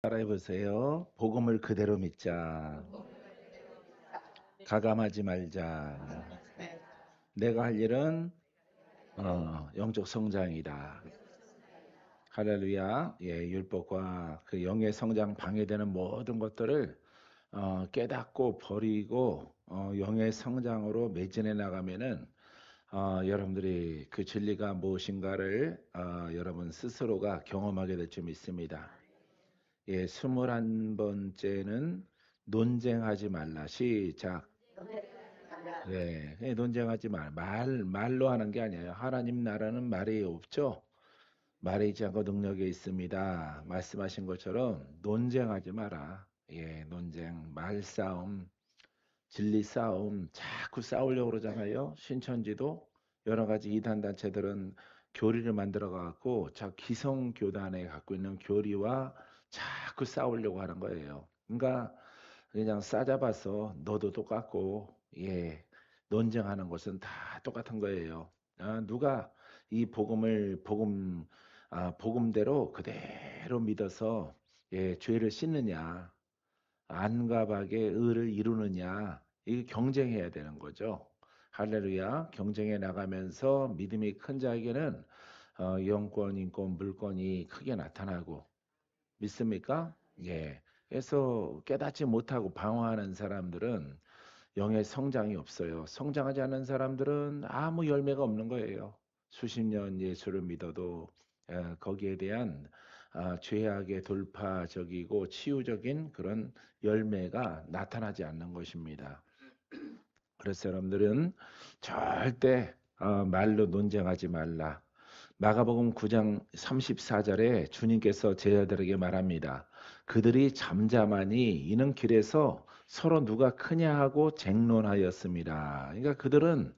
따라해보세요. 복음을 그대로 믿자. 가감하지 말자. 내가 할 일은 영적 성장이다. 할렐루야. 예, 율법과 그 영의 성장 방해되는 모든 것들을 깨닫고 버리고 영의 성장으로 매진해 나가면은 여러분들이 그 진리가 무엇인가를 여러분 스스로가 경험하게 될 줄 믿습니다. 예, 21번째는 논쟁하지 말라. 시작. 네, 논쟁하지 말로 하는 게 아니에요. 하나님 나라는 말이 없죠. 말이 있지 않고 능력이 있습니다. 말씀하신 것처럼 논쟁하지 마라. 예, 논쟁, 말싸움, 진리 싸움, 자꾸 싸우려고 그러잖아요. 신천지도 여러 가지 이단 단체들은 교리를 만들어 갖고 기성 교단에 갖고 있는 교리와 자꾸 싸우려고 하는 거예요. 그러니까 그냥 싸잡아서 너도 똑같고, 예, 논쟁하는 것은 다 똑같은 거예요. 누가 이 복음대로 그대로 믿어서 예, 죄를 씻느냐, 안가박의 의를 이루느냐, 이게 경쟁해야 되는 거죠. 할렐루야. 경쟁해 나가면서 믿음이 큰 자에게는 영권, 인권, 물권이 크게 나타나고, 믿습니까? 예. 그래서 깨닫지 못하고 방황하는 사람들은 영의 성장이 없어요. 성장하지 않는 사람들은 아무 열매가 없는 거예요. 수십 년 예수를 믿어도 거기에 대한 죄악의 돌파적이고 치유적인 그런 열매가 나타나지 않는 것입니다. 그래서 여러분들은 절대 말로 논쟁하지 말라. 마가복음 9장 34절에 주님께서 제자들에게 말합니다. 그들이 잠잠하니 이는 길에서 서로 누가 크냐 하고 쟁론하였습니다. 그러니까 그들은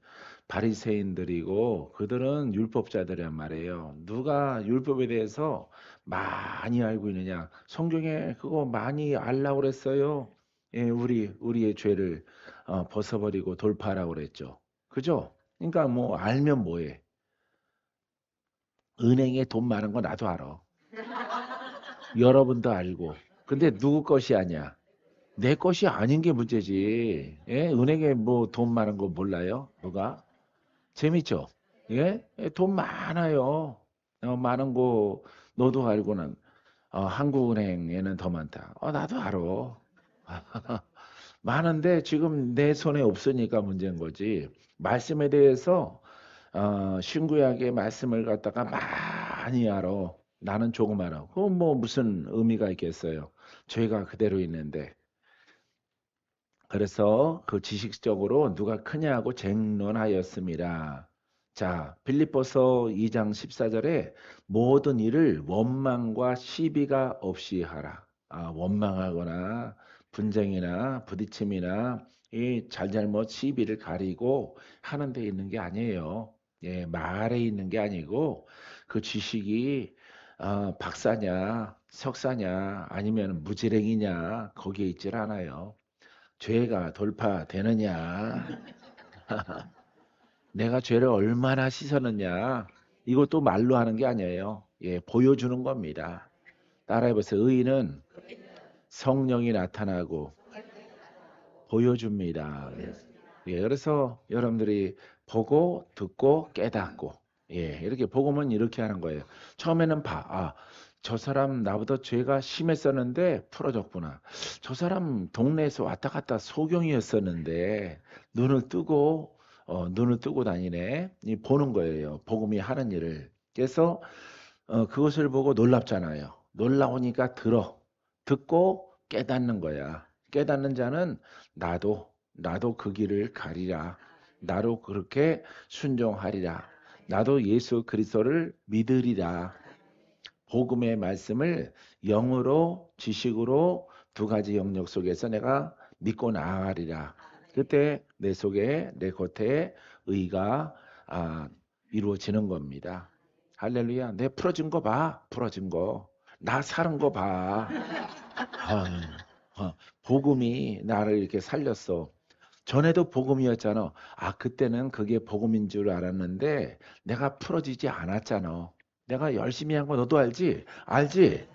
바리새인들이고 그들은 율법자들이란 말이에요. 누가 율법에 대해서 많이 알고 있느냐? 성경에 그거 많이 알라고 그랬어요. 예, 우리의 죄를 벗어버리고 돌파하라고 그랬죠. 그죠? 그러니까 뭐 알면 뭐해? 은행에 돈 많은 거 나도 알아. 여러분도 알고. 근데 누구 것이 아니야? 내 것이 아닌 게 문제지. 예? 은행에 뭐 돈 많은 거 몰라요? 누가? 재밌죠? 예? 예, 돈 많아요. 많은 거 너도 알고는 한국은행에는 더 많다. 나도 알아. 많은데 지금 내 손에 없으니까 문제인 거지. 말씀에 대해서 신구약의 말씀을 갖다가 많이 알아. 나는 조금 알아. 그건 뭐 무슨 의미가 있겠어요. 죄가 그대로 있는데. 그래서 그 지식적으로 누가 크냐고 쟁론하였습니다. 자, 빌립보서 2장 14절에 모든 일을 원망과 시비가 없이 하라. 원망하거나 분쟁이나 부딪힘이나 이 잘잘못 시비를 가리고 하는 데 있는 게 아니에요. 예, 말에 있는 게 아니고 그 지식이 박사냐, 석사냐, 아니면 무지랭이냐 거기에 있질 않아요. 죄가 돌파되느냐, 내가 죄를 얼마나 씻었느냐, 이것도 말로 하는 게 아니에요. 예, 보여주는 겁니다. 따라해보세요. 의인은 성령이 나타나고 보여줍니다. 예, 그래서 여러분들이 보고 듣고 깨닫고, 예, 이렇게 복음은 이렇게 하는 거예요. 처음에는 저 사람 나보다 죄가 심했었는데 풀어졌구나. 저 사람 동네에서 왔다 갔다 소경이었었는데 눈을 뜨고 다니네. 이 보는 거예요. 복음이 하는 일을. 그래서 그것을 보고 놀랍잖아요. 놀라우니까 듣고 깨닫는 거야. 깨닫는 자는 나도 그 길을 가리라. 나도 그렇게 순종하리라. 나도 예수 그리스도를 믿으리라. 복음의 말씀을 영으로 지식으로 두 가지 영역 속에서 내가 믿고 나아가리라. 그때 내 속에 내 겉에 의가 이루어지는 겁니다. 할렐루야. 내 풀어진 거 봐. 풀어진 거. 나 사는 거 봐. 복음이 나를 이렇게 살렸어. 전에도 복음이었잖아. 그때는 그게 복음인 줄 알았는데 내가 풀어지지 않았잖아. 내가 열심히 한 거 너도 알지? 알지?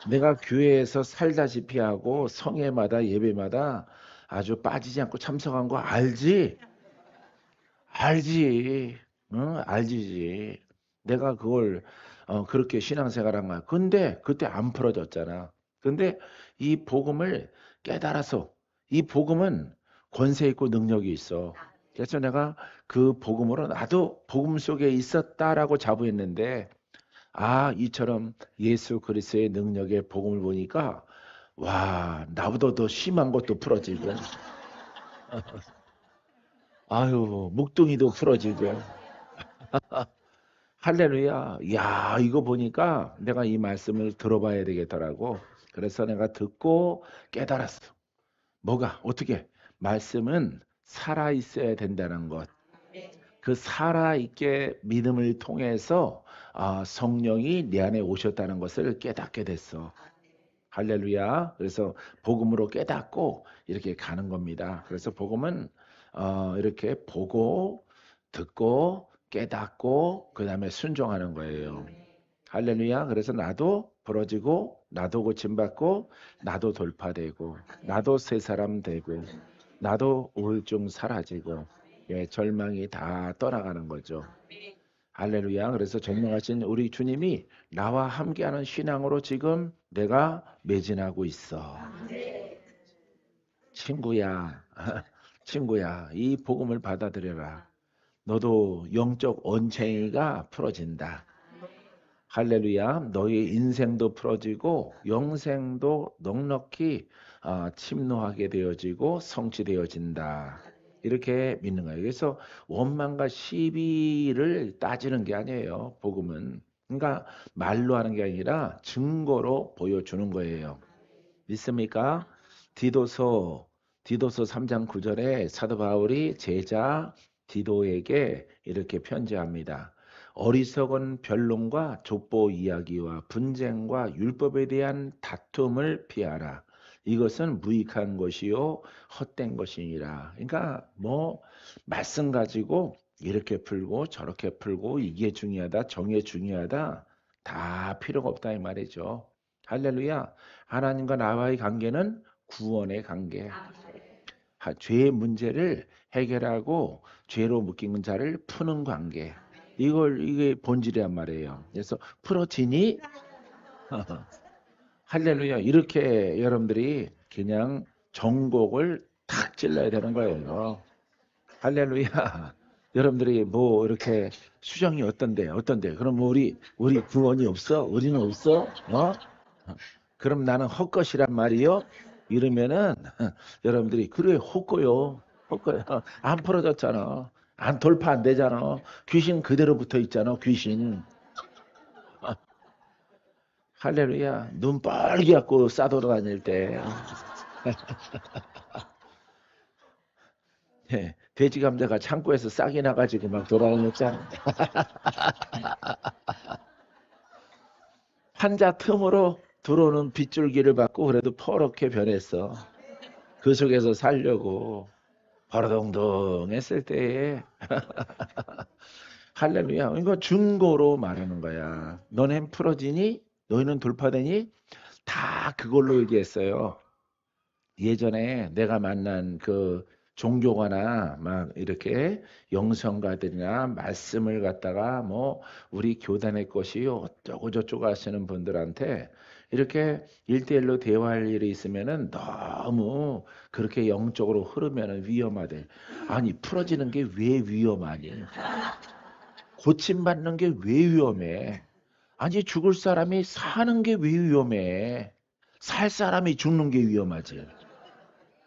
내가 교회에서 살다시피 하고 성회마다 예배마다 아주 빠지지 않고 참석한 거 알지? 알지. 응, 알지지. 내가 그걸 그렇게 신앙생활한 거야. 근데 그때 안 풀어졌잖아. 근데 이 복음을 깨달아서 이 복음은 권세 있고 능력이 있어. 그래서 내가 그 복음으로 나도 복음 속에 있었다라고 자부했는데 아, 이처럼 예수 그리스도의 능력의 복음을 보니까 와, 나보다 더 심한 것도 풀어지고 아유, 묵둥이도 풀어지고 할렐루야. 야, 이거 보니까 내가 이 말씀을 들어봐야 되겠더라고. 그래서 내가 듣고 깨달았어. 뭐가? 어떻게? 말씀은 살아 있어야 된다는 것. 그 살아 있게 믿음을 통해서 성령이 내 안에 오셨다는 것을 깨닫게 됐어. 할렐루야. 그래서 복음으로 깨닫고 이렇게 가는 겁니다. 그래서 복음은 이렇게 보고 듣고 깨닫고 그다음에 순종하는 거예요. 할렐루야. 그래서 나도 부러지고 나도 고침받고 나도 돌파되고 나도 새 사람 되고 나도 우울증 사라지고 예, 절망이 다 떠나가는 거죠. 할렐루야. 그래서 전능하신 우리 주님이 나와 함께하는 신앙으로 지금 내가 매진하고 있어. 친구야, 친구야, 이 복음을 받아들여라. 너도 영적 언챙이가 풀어진다. 할렐루야. 너의 인생도 풀어지고 영생도 넉넉히 침노하게 되어지고 성취되어진다. 이렇게 믿는 거예요. 그래서 원망과 시비를 따지는 게 아니에요. 복음은. 그러니까 말로 하는 게 아니라 증거로 보여주는 거예요. 믿습니까? 디도서 디도서 3장 9절에 사도 바울이 제자 디도에게 이렇게 편지합니다. 어리석은 변론과 족보 이야기와 분쟁과 율법에 대한 다툼을 피하라. 이것은 무익한 것이요 헛된 것이니라. 그러니까 뭐 말씀 가지고 이렇게 풀고 저렇게 풀고 이게 중요하다 저게 중요하다 다 필요가 없다 이 말이죠. 할렐루야. 하나님과 나와의 관계는 구원의 관계. 죄의 문제를 해결하고 죄로 묶인 자를 푸는 관계. 이게 본질이란 말이에요. 그래서 풀어지니 할렐루야. 이렇게 여러분들이 그냥 정곡을 탁 찔러야 되는 거예요. 할렐루야. 여러분들이 뭐 이렇게 수정이 어떤데? 그럼 뭐 우리 구원이 없어? 우리는 없어? 어? 그럼 나는 헛것이란 말이요? 이러면은 여러분들이 그래 헛거요. 헛거요. 안 풀어졌잖아. 안 돌파 안 되잖아. 귀신 그대로 붙어 있잖아. 귀신. 할렐루야. 눈 뻘게 갖고 싸돌아다닐 때 예, 돼지 감자가 창고에서 싹이 나가지고 막 돌아다녔잖아. 환자 틈으로 들어오는 빗줄기를 받고 그래도 퍼렇게 변했어. 그 속에서 살려고 버러덩덩 했을 때에 할렐루야. 이거 중고로 말하는 거야. 너넨 풀어지니? 너희는 돌파되니? 다 그걸로 얘기했어요. 예전에 내가 만난 그 종교가나 막 이렇게 영성가들이나 말씀을 갖다가 뭐 우리 교단의 것이 어쩌고 저쩌고 하시는 분들한테 이렇게 일대일로 대화할 일이 있으면은 너무 그렇게 영적으로 흐르면은 위험하대. 아니 풀어지는 게 왜 위험하니? 고침받는 게 왜 위험해? 아니 죽을 사람이 사는 게 왜 위험해? 살 사람이 죽는 게 위험하지.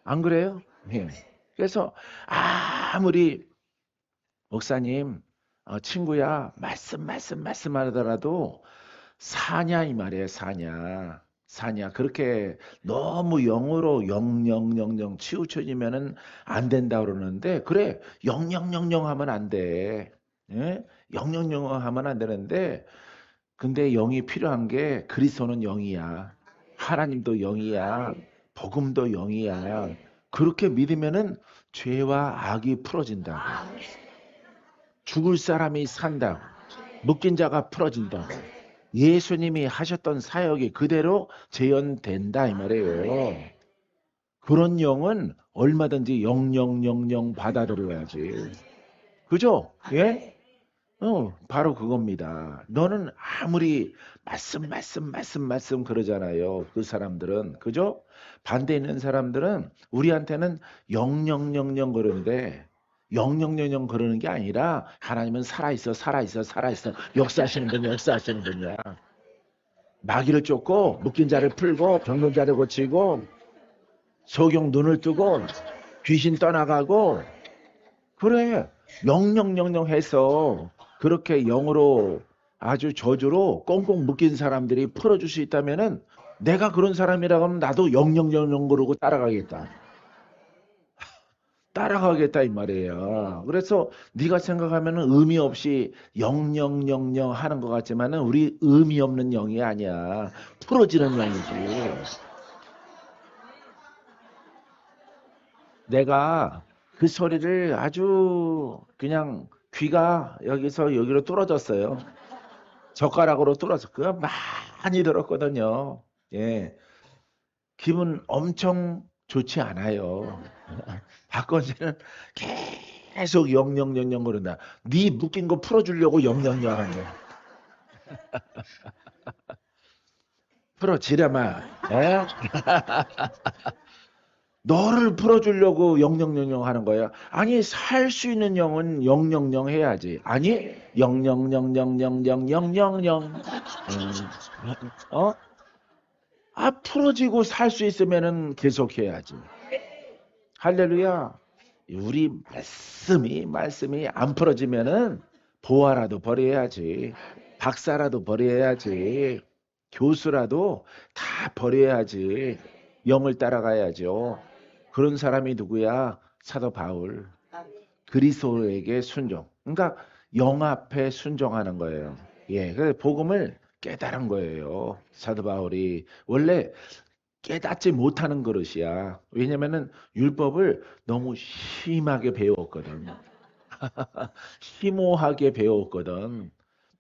안 그래요? 예. 그래서 아무리 목사님, 친구야, 말씀하더라도 사냐 이 말이에요, 사냐. 사냐. 그렇게 너무 영으로 영영영영 치우쳐지면은 안 된다 그러는데, 그래, 영영영영 하면 안 돼. 예? 영영영영 하면 안 되는데, 근데 영이 필요한 게 그리스도는 영이야. 하나님도 영이야. 복음도 영이야. 그렇게 믿으면은 죄와 악이 풀어진다고. 죽을 사람이 산다고. 묶인 자가 풀어진다고. 예수님이 하셨던 사역이 그대로 재현된다 이 말이에요. 그런 영은 얼마든지 영영영영 받아들여야지. 그죠? 예? 바로 그겁니다. 너는 아무리 말씀 그러잖아요. 그 사람들은. 그죠? 반대 있는 사람들은 우리한테는 영영영영 그러는데 영영영영 그러는 게 아니라 하나님은 살아있어, 살아있어, 살아있어. 역사하시는 분이야, 역사하시는 분이야. 마귀를 쫓고 묶인 자를 풀고 병든 자를 고치고 소경 눈을 뜨고 귀신 떠나가고 그래 영영영영 해서 그렇게 영으로 아주 저주로 꽁꽁 묶인 사람들이 풀어줄 수 있다면은 내가 그런 사람이라고 하면 나도 영영영영 그러고 따라가겠다 이 말이에요. 그래서 네가 생각하면은 의미 없이 영영영영 하는 것 같지만은 우리 의미 없는 영이 아니야. 풀어지는 영이지. 내가 그 소리를 아주 그냥 귀가 여기서 여기로 뚫어졌어요. 젓가락으로 뚫어서 그거 많이 들었거든요. 예, 기분 엄청 좋지 않아요. 박건지는 계속 영영영영 그런다. 네 묶인 거 풀어주려고 영영영 하는 거야. 풀어지려마. 예? 너를 풀어주려고 영영영영 하는 거야. 아니 살 수 있는 영은 영영영 해야지. 아니 영영영영영영영영 어? 풀어지고 살 수 있으면은 계속 해야지. 할렐루야. 우리 말씀이 안 풀어지면은 보아라도 버려야지. 박사라도 버려야지. 교수라도 다 버려야지. 영을 따라가야죠. 그런 사람이 누구야? 사도 바울. 그리스도에게 순종. 그러니까 영 앞에 순종하는 거예요. 예, 그래서 복음을 깨달은 거예요. 사도 바울이 원래 깨닫지 못하는 그릇이야. 왜냐면은 율법을 너무 심하게 배웠거든. 심오하게 배웠거든.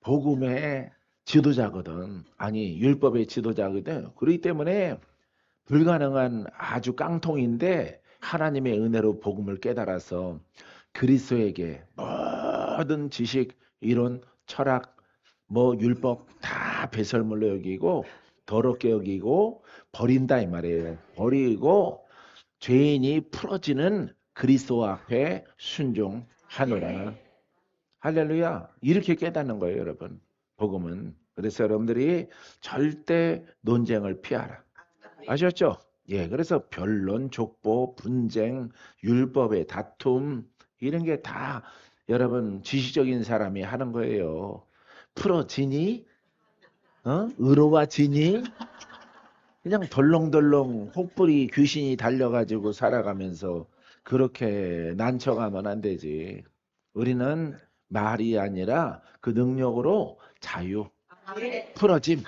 복음의 지도자거든. 아니, 율법의 지도자거든. 그렇기 때문에 불가능한 아주 깡통인데 하나님의 은혜로 복음을 깨달아서 그리스도에게 모든 지식, 이론, 철학, 뭐 율법 다 배설물로 여기고 더럽게 여기고 버린다 이 말이에요. 버리고 죄인이 풀어지는 그리스도 앞에 순종하노라. 할렐루야. 이렇게 깨닫는 거예요, 여러분. 복음은. 그래서 여러분들이 절대 논쟁을 피하라. 아셨죠? 예, 그래서 변론, 족보, 분쟁, 율법의 다툼 이런 게 다 여러분 지식적인 사람이 하는 거예요. 풀어지니? 의로가 지니? 그냥 덜렁덜렁 혹부리 귀신이 달려가지고 살아가면서 그렇게 난처가면 안 되지. 우리는 말이 아니라 그 능력으로 자유, 풀어짐,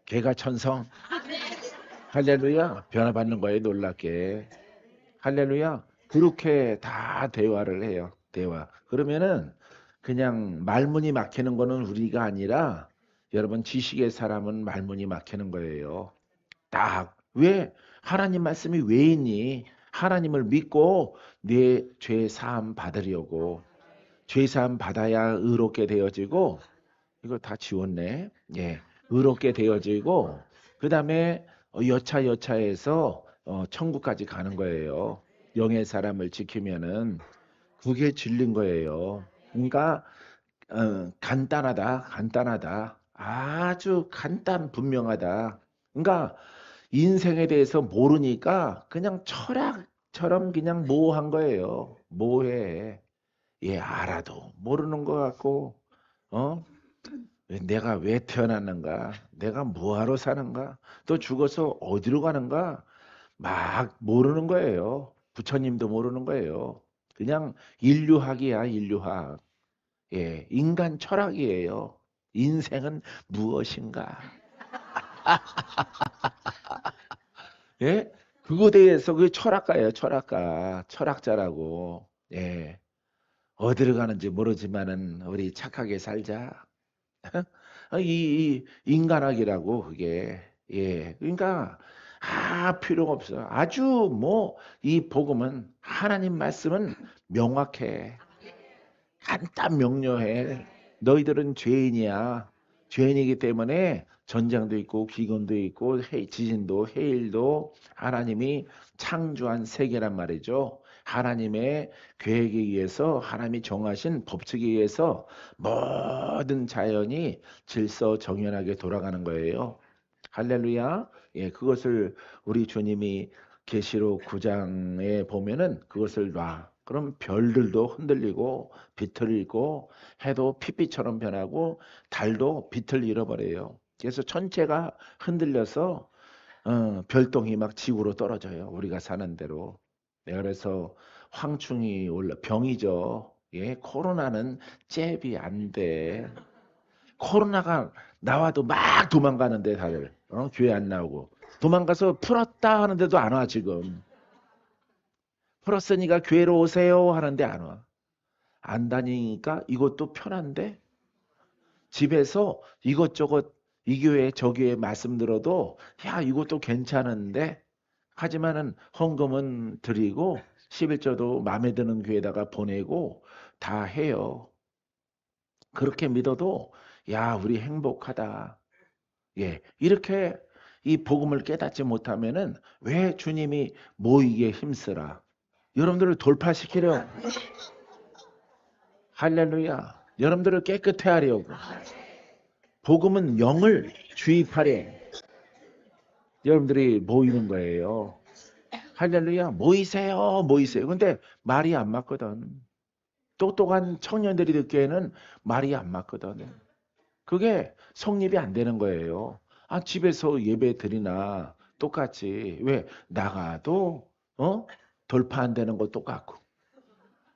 개가천성, 할렐루야, 변화받는 거에 놀랍게. 할렐루야, 그렇게 다 대화를 해요. 대화. 그러면은 그냥 말문이 막히는 거는 우리가 아니라 여러분 지식의 사람은 말문이 막히는 거예요. 딱. 왜? 하나님 말씀이 왜 있니? 하나님을 믿고 내 죄 사함 받으려고. 죄 사함 받아야 의롭게 되어지고 이거 다 지웠네. 예. 의롭게 되어지고 그다음에 여차여차해서 천국까지 가는 거예요. 영의 사람을 지키면은 그게 진리인 거예요. 그러니까 간단하다. 간단하다. 아주 간단 분명하다. 그러니까 인생에 대해서 모르니까 그냥 철학처럼 그냥 모호한 거예요. 모해. 예, 알아도 모르는 것 같고, 어? 내가 왜 태어났는가? 내가 뭐하러 사는가? 또 죽어서 어디로 가는가? 막 모르는 거예요. 부처님도 모르는 거예요. 그냥 인류학이야, 인류학. 예, 인간 철학이에요. 인생은 무엇인가? 예? 그거에 대해서 그 철학가예요, 철학가. 철학자라고. 예. 어디로 가는지 모르지만은 우리 착하게 살자. 이 인간학이라고 그게. 예. 그러니까 필요가 없어. 아주 뭐 이 복음은 하나님 말씀은 명확해. 간단 명료해. 너희들은 죄인이야. 죄인이기 때문에 전쟁도 있고 기근도 있고 지진도 해일도 하나님이 창조한 세계란 말이죠. 하나님의 계획에 의해서 하나님이 정하신 법칙에 의해서 모든 자연이 질서 정연하게 돌아가는 거예요. 할렐루야. 예, 그것을 우리 주님이 계시록 9장에 보면은 그것을 놔. 그럼 별들도 흔들리고 빛을 잃고 해도 핏빛처럼 변하고 달도 빛을 잃어버려요. 그래서 전체가 흔들려서 별똥이 막 지구로 떨어져요. 우리가 사는 대로. 네, 그래서 황충이 올라 병이죠. 예, 코로나는 잽이 안 돼. 코로나가 나와도 막 도망가는데 다들 교회 안 나오고 도망가서 풀었다 하는데도 안 와 지금. 풀었으니까 교회로 오세요 하는데 안 와. 안 다니니까 이것도 편한데 집에서 이것저것 이 교회 저 교회 말씀 들어도 야 이것도 괜찮은데 하지만은 헌금은 드리고 11조도 마음에 드는 교회에다가 보내고 다 해요. 그렇게 믿어도 야 우리 행복하다. 예, 이렇게 이 복음을 깨닫지 못하면은 왜 주님이 모이기에 힘쓰라. 여러분들을 돌파시키려. 할렐루야. 여러분들을 깨끗해 하려고. 복음은 영을 주입하려. 여러분들이 모이는 거예요. 할렐루야. 모이세요. 모이세요. 근데 말이 안 맞거든. 똑똑한 청년들이 듣기에는 말이 안 맞거든. 그게 성립이 안 되는 거예요. 집에서 예배 드리나 똑같이. 왜? 나가도 돌파 안 되는 거 똑같고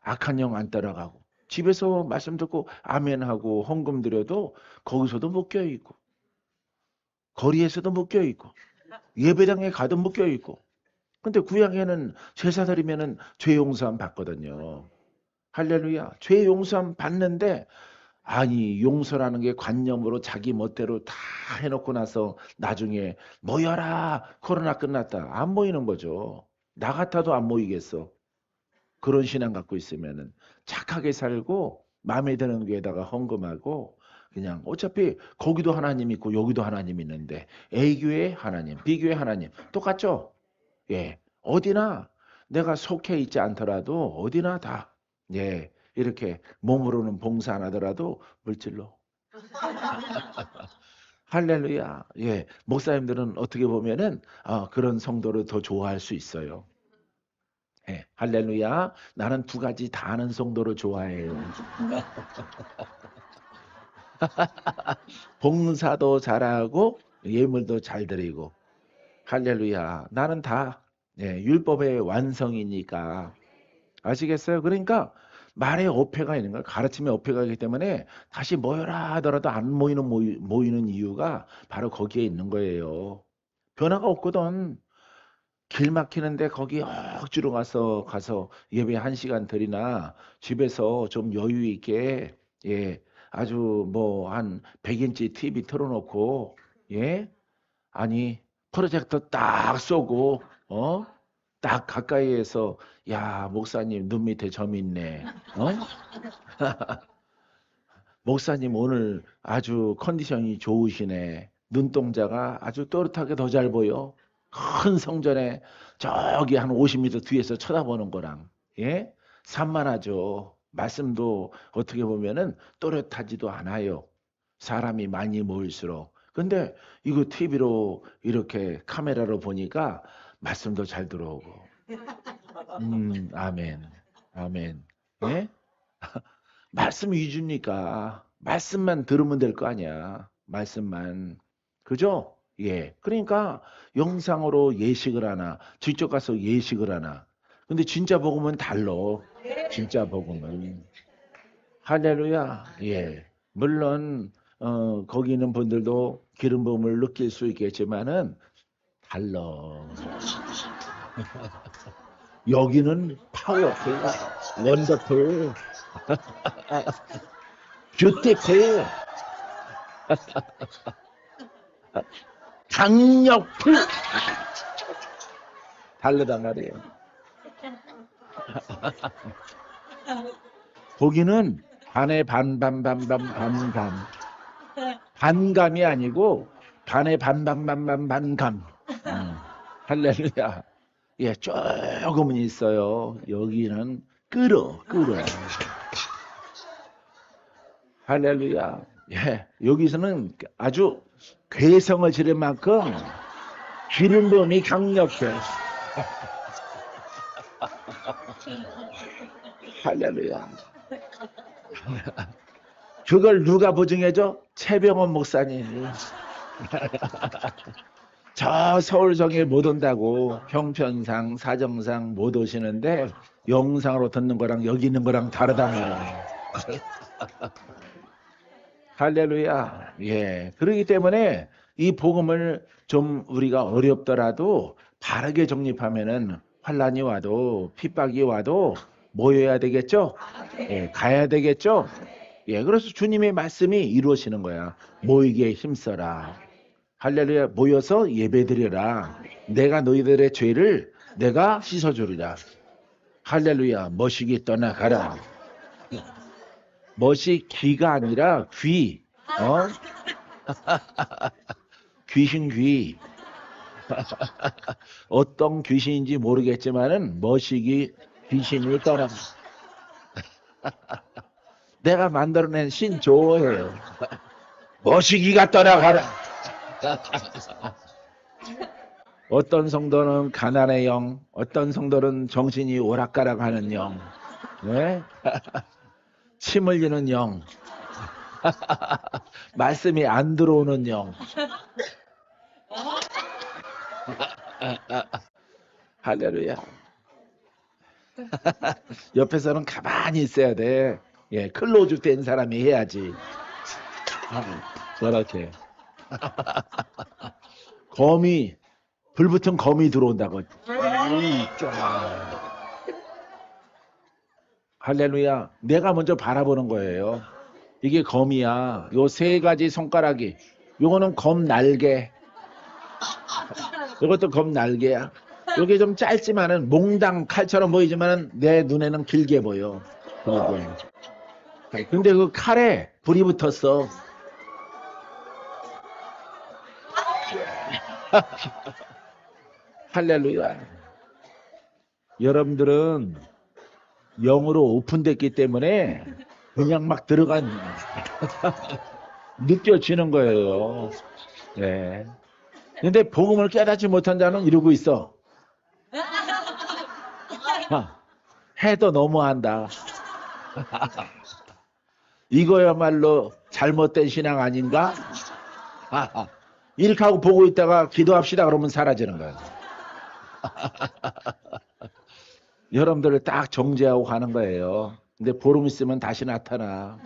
악한 영 안 따라가고 집에서 말씀 듣고 아멘하고 헌금 드려도 거기서도 묶여 있고 거리에서도 묶여 있고 예배당에 가도 묶여 있고 근데 구약에는 제사 드리면은 죄 용서함 받거든요. 할렐루야. 죄 용서함 받는데 아니 용서라는 게 관념으로 자기 멋대로 다 해놓고 나서 나중에 모여라 코로나 끝났다 안 모이는 거죠. 나 같아도 안 모이겠어. 그런 신앙 갖고 있으면은 착하게 살고 마음에 드는 교회에다가 헌금하고 그냥 어차피 거기도 하나님 있고 여기도 하나님 있는데 A 교회 하나님 B 교회 하나님 똑같죠. 예 어디나 내가 속해 있지 않더라도 어디나 다 예. 이렇게 몸으로는 봉사 안 하더라도 물질로. 할렐루야. 예. 목사님들은 어떻게 보면은 그런 성도를 더 좋아할 수 있어요. 예. 할렐루야. 나는 두 가지 다 하는 성도를 좋아해요. 봉사도 잘하고 예물도 잘 드리고. 할렐루야. 나는 다 율법의 완성이니까. 아시겠어요? 그러니까 말에 어폐가 있는 거야. 가르침에 어폐가 있기 때문에 다시 모여라 하더라도 안 모이는 이유가 바로 거기에 있는 거예요. 변화가 없거든. 길 막히는데 거기 억지로 가서 예배 1시간 드리나 집에서 좀 여유 있게 아주 뭐 한 100인치 TV 틀어놓고 아니 프로젝터 딱 쏘고 딱 가까이에서 야 목사님 눈 밑에 점 있네. 목사님 오늘 아주 컨디션이 좋으시네. 눈동자가 아주 또렷하게 더 잘 보여. 큰 성전에 저기 한 50m 뒤에서 쳐다보는 거랑 산만하죠. 말씀도 어떻게 보면은 또렷하지도 않아요. 사람이 많이 모일수록. 근데 이거 TV로 이렇게 카메라로 보니까 말씀도 잘 들어오고. 아멘. 아멘. 예? 말씀 위주니까 말씀만 들으면 될 거 아니야. 말씀만. 그죠? 예. 그러니까 영상으로 예식을 하나, 직접 가서 예식을 하나. 근데 진짜 복음은 달라. 진짜 복음은. 할렐루야. 예. 물론 거기 있는 분들도 기름 부음을 느낄 수 있겠지만은 달라. 여기는 파워풀, 원더풀, 뷰티풀. 강력풀 다르단 말이에요. 거기는 반에 반반 반감이 아니고 반에 반감. 할렐루야. 예, 조금은 있어요. 여기는 끌어. 할렐루야. 예, 여기서는 아주 괴성을 지를 만큼 기름 부음이 강력해. 할렐루야. 그걸 누가 보증해줘? 최병원 목사님. 저 서울성에 못 온다고 형편상 사정상 못 오시는데 영상으로 듣는 거랑 여기 있는 거랑 다르다. 할렐루야. 예. 그렇기 때문에 이 복음을 좀 우리가 어렵더라도 바르게 정립하면은 환란이 와도 핍박이 와도 모여야 되겠죠? 예, 가야 되겠죠? 예, 그래서 주님의 말씀이 이루어지는 거야. 모이게 힘써라. 할렐루야. 모여서 예배드려라. 내가 너희들의 죄를 내가 씻어주리라. 할렐루야. 머시기 떠나가라. 멋이 귀가 아니라 귀. 귀신 귀. 어떤 귀신인지 모르겠지만은 머시기 귀신이 떠나. 내가 만들어낸 신 좋아해요. 머시기가 떠나가라. 어떤 성도는 가난의 영, 어떤 성도는 정신이 오락가락하는 영, 네? 침 흘리는 영, 말씀이 안 들어오는 영. 할렐루야. 옆에서는 가만히 있어야 돼. 예, 클로즈 된 사람이 해야지. 저렇게. 거미, 불붙은 거미 들어온다고. 할렐루야. 내가 먼저 바라보는 거예요. 이게 검이야. 요 세 가지 손가락이. 요거는 검 날개. 이것도 검 날개야. 요게 좀 짧지만은 몽당 칼처럼 보이지만은 내 눈에는 길게 보여. 근데 그 칼에 불이 붙었어. 할렐루야. 여러분들은 영으로 오픈됐기 때문에 그냥 막 들어간 느껴지는 거예요. 네. 근데 복음을 깨닫지 못한 자는 이러고 있어. 해도 너무한다. 이거야말로 잘못된 신앙 아닌가? 이렇게 하고 보고 있다가 기도합시다 그러면 사라지는 거야. 여러분들을 딱 정죄하고 가는 거예요. 근데 보름 있으면 다시 나타나.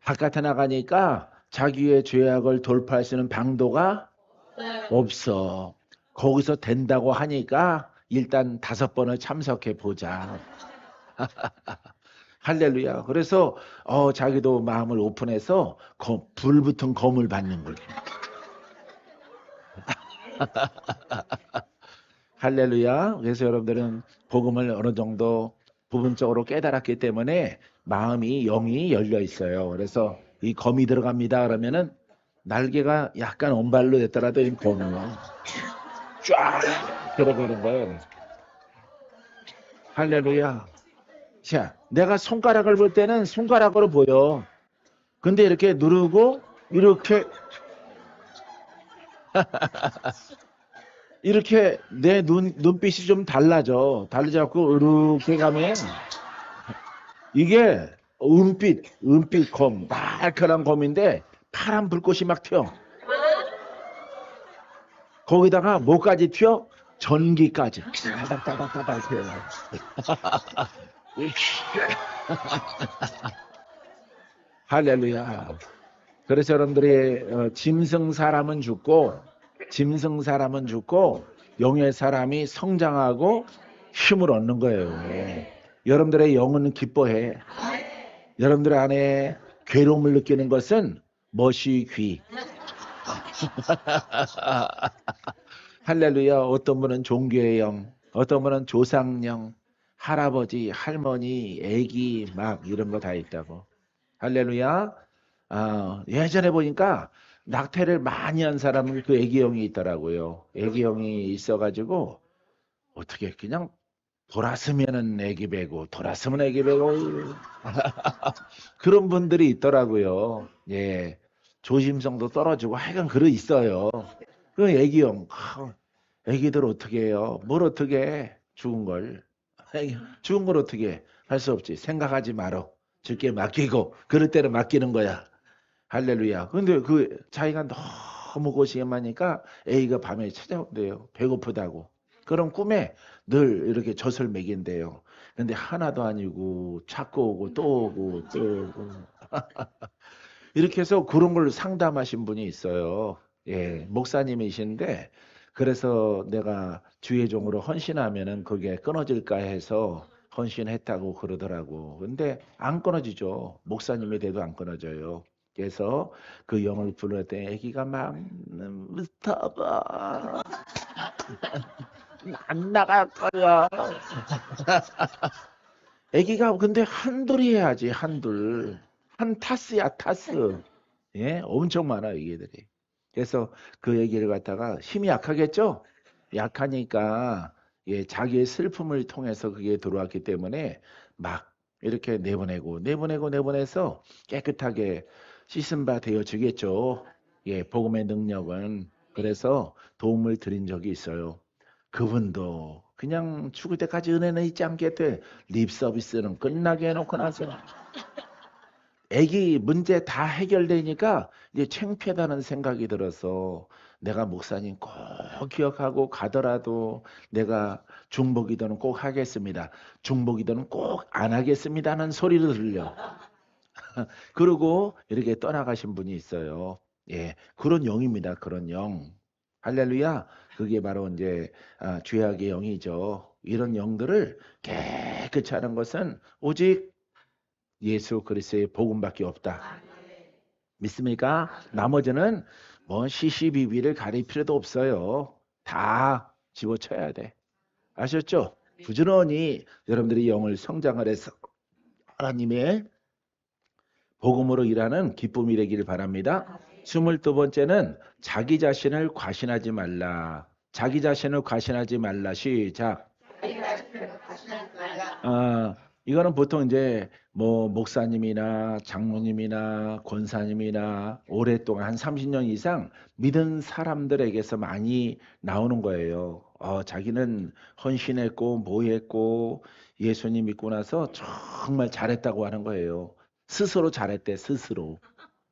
바깥에 나가니까 자기의 죄악을 돌파할 수 있는 방도가 없어. 거기서 된다고 하니까 일단 5번을 참석해 보자. 할렐루야. 그래서 자기도 마음을 오픈해서 불 붙은 검을 받는 거예요. 할렐루야. 그래서 여러분들은 복음을 어느 정도 부분적으로 깨달았기 때문에 마음이 영이 열려 있어요. 그래서 이 검이 들어갑니다. 그러면은 날개가 약간 언발로 됐더라도 이 검이 쫙 들어가는 거예요. 할렐루야. 자, 내가 손가락을 볼 때는 손가락으로 보여. 근데 이렇게 누르고 이렇게 이렇게 내 눈빛이 좀 달라져. 달라져갖고 이렇게 가면 이게 은빛 검, 날카로운 검인데 파란 불꽃이 막 튀어. 거기다가 뭐까지 튀어? 전기까지. 따닥따닥따닥 튀어. 할렐루야. 그래서 여러분들이 짐승 사람은 죽고 영의 사람이 성장하고 힘을 얻는 거예요. 여러분들의 영은 기뻐해. 여러분들 안에 괴로움을 느끼는 것은 멋이 귀. 할렐루야. 어떤 분은 종교의 영, 어떤 분은 조상령, 할아버지, 할머니, 애기 막 이런 거 다 있다고. 할렐루야. 예전에 보니까 낙태를 많이 한 사람은 그 애기형이 있더라고요. 애기형이 있어가지고 어떻게 그냥 돌았으면은 애기 베고 돌았으면 애기 베고 그런 분들이 있더라고요. 예. 조심성도 떨어지고 하여간 그러 있어요. 그 애기형, 애기들 어떻게 해요? 뭘 어떻게 해? 죽은 걸. 죽은 걸 어떻게 해? 할 수 없지. 생각하지 말어. 죽게 맡기고, 그럴 때는 맡기는 거야. 할렐루야. 근데 그 자기가 너무 고생하니까 A가 밤에 찾아온대요. 배고프다고. 그럼 꿈에 늘 이렇게 젖을 먹인대요. 근데 하나도 아니고 자꾸 오고 또 오고 또 오고. 이렇게 해서 그런 걸 상담하신 분이 있어요. 예, 목사님이신데 그래서 내가 주의 종으로 헌신하면은 그게 끊어질까 해서 헌신했다고 그러더라고. 근데 안 끊어지죠. 목사님이 돼도 안 끊어져요. 그래서 그 영을 부를 때 아기가 막 무스타바 안 나갈 거야. 아기가 근데 한둘이 해야지 한둘. 한 타스야 타스. 예, 엄청 많아 얘기들이. 그래서 그 얘기를 갖다가 힘이 약하겠죠? 약하니까 예, 자기의 슬픔을 통해서 그게 들어왔기 때문에 막 이렇게 내보내서 깨끗하게 씻은 바 되어 주겠죠. 예, 복음의 능력은. 그래서 도움을 드린 적이 있어요. 그분도 그냥 죽을 때까지 은혜는 잊지 않게 돼. 립 서비스는 끝나게 해놓고 나서 애기 문제 다 해결되니까 이제 창피하다는 생각이 들어서 내가 목사님 꼭 기억하고 가더라도 내가 중보기도는 꼭 하겠습니다. 중보기도는 꼭 안 하겠습니다는 소리를 들려. 그리고 이렇게 떠나가신 분이 있어요. 예, 그런 영입니다. 그런 영. 할렐루야. 그게 바로 이제 죄악의 영이죠. 이런 영들을 깨끗이 하는 것은 오직 예수 그리스도의 복음밖에 없다. 믿습니까? 나머지는 뭐 시시비비를 가릴 필요도 없어요. 다 집어쳐야 돼. 아셨죠? 부지런히 여러분들이 영을 성장을 해서 하나님의 복음으로 일하는 기쁨이 되기를 바랍니다. 22번째는 자기 자신을 과신하지 말라. 자기 자신을 과신하지 말라. 시작. 이거는 보통 이제 뭐 목사님이나 장로님이나 권사님이나 오랫동안 한 30년 이상 믿은 사람들에게서 많이 나오는 거예요. 자기는 헌신했고 뭐 했고 예수님 믿고 나서 정말 잘했다고 하는 거예요. 스스로 잘했대, 스스로.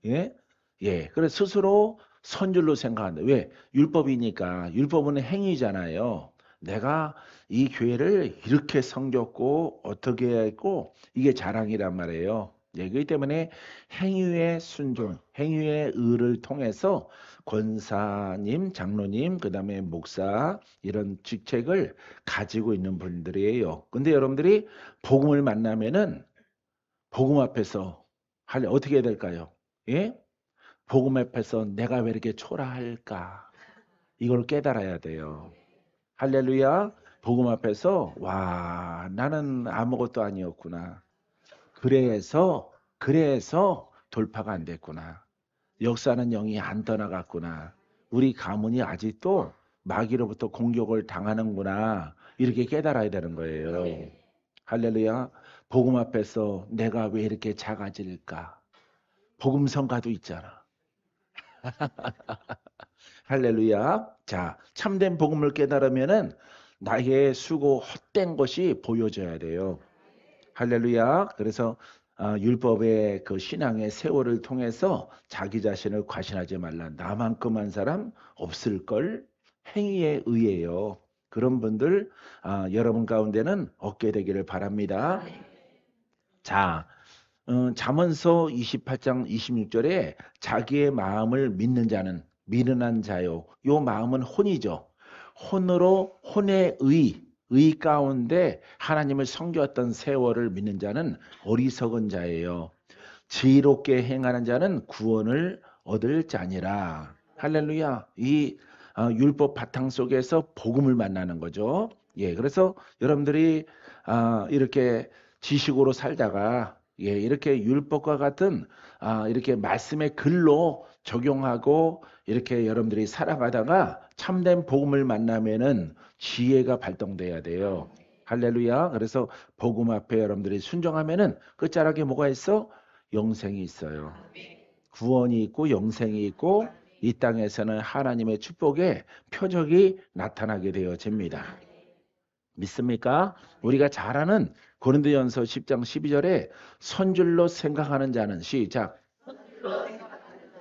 예? 예. 그래서 스스로 선줄로 생각한다. 왜? 율법이니까. 율법은 행위잖아요. 내가 이 교회를 이렇게 섬겼고 어떻게 했고 이게 자랑이란 말이에요. 예, 그렇기 때문에 행위의 순종, 행위의 의를 통해서 권사님, 장로님, 그다음에 목사 이런 직책을 가지고 있는 분들이에요. 근데 여러분들이 복음을 만나면은 복음 앞에서 어떻게 해야 될까요? 예? 복음 앞에서 내가 왜 이렇게 초라할까? 이걸 깨달아야 돼요. 할렐루야. 복음 앞에서 와, 나는 아무것도 아니었구나. 그래서 돌파가 안 됐구나. 역사는 영이 안 떠나갔구나. 우리 가문이 아직도 마귀로부터 공격을 당하는구나. 이렇게 깨달아야 되는 거예요. 할렐루야. 복음 앞에서 내가 왜 이렇게 작아질까? 복음 성가도 있잖아. 할렐루야. 자, 참된 복음을 깨달으면은 나의 수고 헛된 것이 보여져야 돼요. 할렐루야. 그래서 율법의 그 신앙의 세월을 통해서 자기 자신을 과신하지 말라. 나만큼한 사람 없을 걸. 행위에 의해요. 그런 분들 여러분 가운데는 얻게 되기를 바랍니다. 자, 잠언서 28장 26절에 자기의 마음을 믿는 자는 미련한 자요. 요 마음은 혼이죠. 혼으로 혼의 의 가운데 하나님을 섬겼던 세월을 믿는 자는 어리석은 자예요. 지혜롭게 행하는 자는 구원을 얻을 자니라. 할렐루야. 이 율법 바탕 속에서 복음을 만나는 거죠. 예, 그래서 여러분들이 이렇게 지식으로 살다가 예, 이렇게 율법과 같은 이렇게 말씀의 글로 적용하고 이렇게 여러분들이 살아가다가 참된 복음을 만나면은 지혜가 발동돼야 돼요. 할렐루야. 그래서 복음 앞에 여러분들이 순종하면은 끝자락에 뭐가 있어? 영생이 있어요. 구원이 있고 영생이 있고 이 땅에서는 하나님의 축복의 표적이 나타나게 되어집니다. 믿습니까? 우리가 잘 아는 고린도전서 10장 12절에 선줄로 생각하는 자는 시작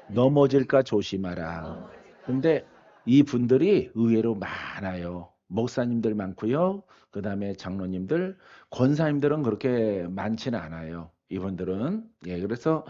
넘어질까 조심하라. 근데 이 분들이 의외로 많아요. 목사님들 많고요. 그 다음에 장로님들, 권사님들은 그렇게 많지는 않아요. 이분들은. 예, 그래서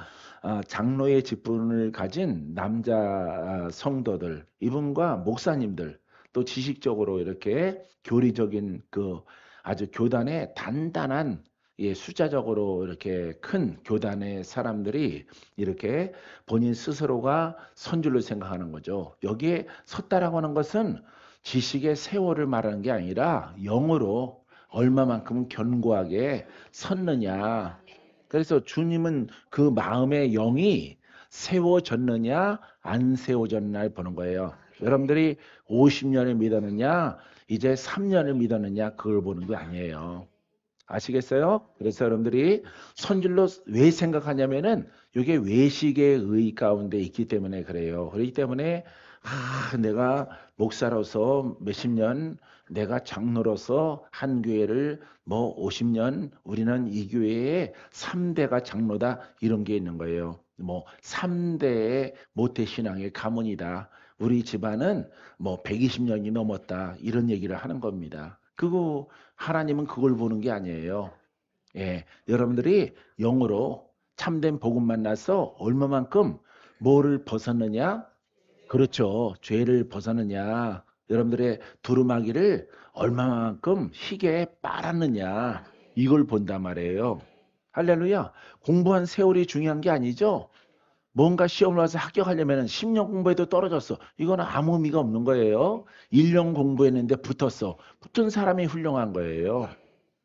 장로의 직분을 가진 남자 성도들, 이분과 목사님들, 또 지식적으로 이렇게 교리적인 그 아주 교단의 단단한 예, 숫자적으로 이렇게 큰 교단의 사람들이 이렇게 본인 스스로가 선줄로 생각하는 거죠. 여기에 섰다라고 하는 것은 지식의 세월을 말하는 게 아니라 영으로 얼마만큼 견고하게 섰느냐. 그래서 주님은 그 마음의 영이 세워졌느냐 안 세워졌느냐를 보는 거예요. 여러분들이 50년을 믿었느냐 이제 3년을 믿었느냐 그걸 보는 게 아니에요. 아시겠어요? 그래서 여러분들이 선줄로 왜 생각하냐면은 이게 외식의 의 가운데 있기 때문에 그래요. 그렇기 때문에 내가 목사로서 몇십 년, 내가 장로로서 한 교회를 뭐 50년, 우리는 이 교회의 3대가 장로다 이런 게 있는 거예요. 뭐 3대의 모태신앙의 가문이다. 우리 집안은 뭐 120년이 넘었다 이런 얘기를 하는 겁니다. 그거 하나님은 그걸 보는 게 아니에요. 예, 여러분들이 영으로 참된 복음 만나서 얼마만큼 뭐를 벗었느냐? 그렇죠. 죄를 벗었느냐? 여러분들의 두루마기를 얼마만큼 희게 빨았느냐? 이걸 본단 말이에요. 할렐루야. 공부한 세월이 중요한 게 아니죠. 뭔가 시험을 와서 합격하려면 10년 공부해도 떨어졌어. 이거는 아무 의미가 없는 거예요. 1년 공부했는데 붙었어. 붙은 사람이 훌륭한 거예요.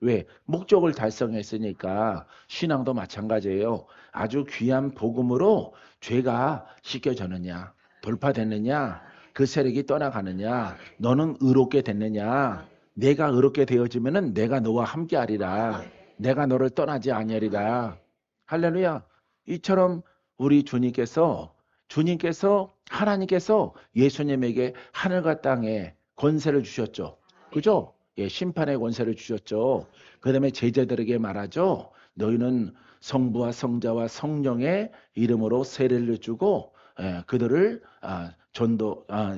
왜? 목적을 달성했으니까 신앙도 마찬가지예요. 아주 귀한 복음으로 죄가 씻겨졌느냐, 돌파됐느냐, 그 세력이 떠나가느냐, 너는 의롭게 됐느냐, 내가 의롭게 되어지면은 내가 너와 함께하리라, 내가 너를 떠나지 아니하리라. 할렐루야. 이처럼 우리 주님께서 하나님께서 예수님에게 하늘과 땅에 권세를 주셨죠. 그죠? 예, 심판의 권세를 주셨죠. 그 다음에 제자들에게 말하죠. 너희는 성부와 성자와 성령의 이름으로 세례를 주고 그들을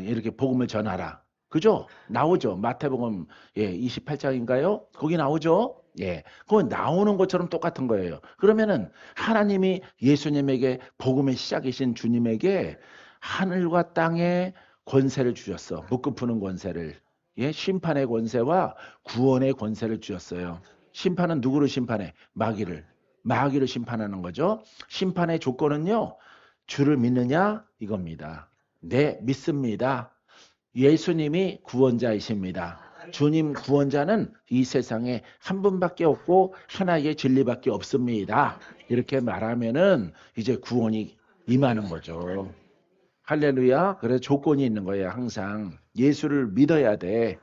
이렇게 복음을 전하라. 그죠? 나오죠. 마태복음 28장인가요? 거기 나오죠. 예, 그거 나오는 것처럼 똑같은 거예요. 그러면은 하나님이 예수님에게 복음의 시작이신 주님에게 하늘과 땅의 권세를 주셨어. 묶음 푸는 권세를. 예, 심판의 권세와 구원의 권세를 주셨어요. 심판은 누구를 심판해? 마귀를. 마귀를 심판하는 거죠. 심판의 조건은요. 주를 믿느냐? 이겁니다. 네, 믿습니다. 예수님이 구원자이십니다. 주님 구원자는 이 세상에 한 분밖에 없고 하나의 진리밖에 없습니다. 이렇게 말하면은 이제 구원이 임하는 거죠. 할렐루야. 그래서 조건이 있는 거예요. 항상 예수를 믿어야 돼.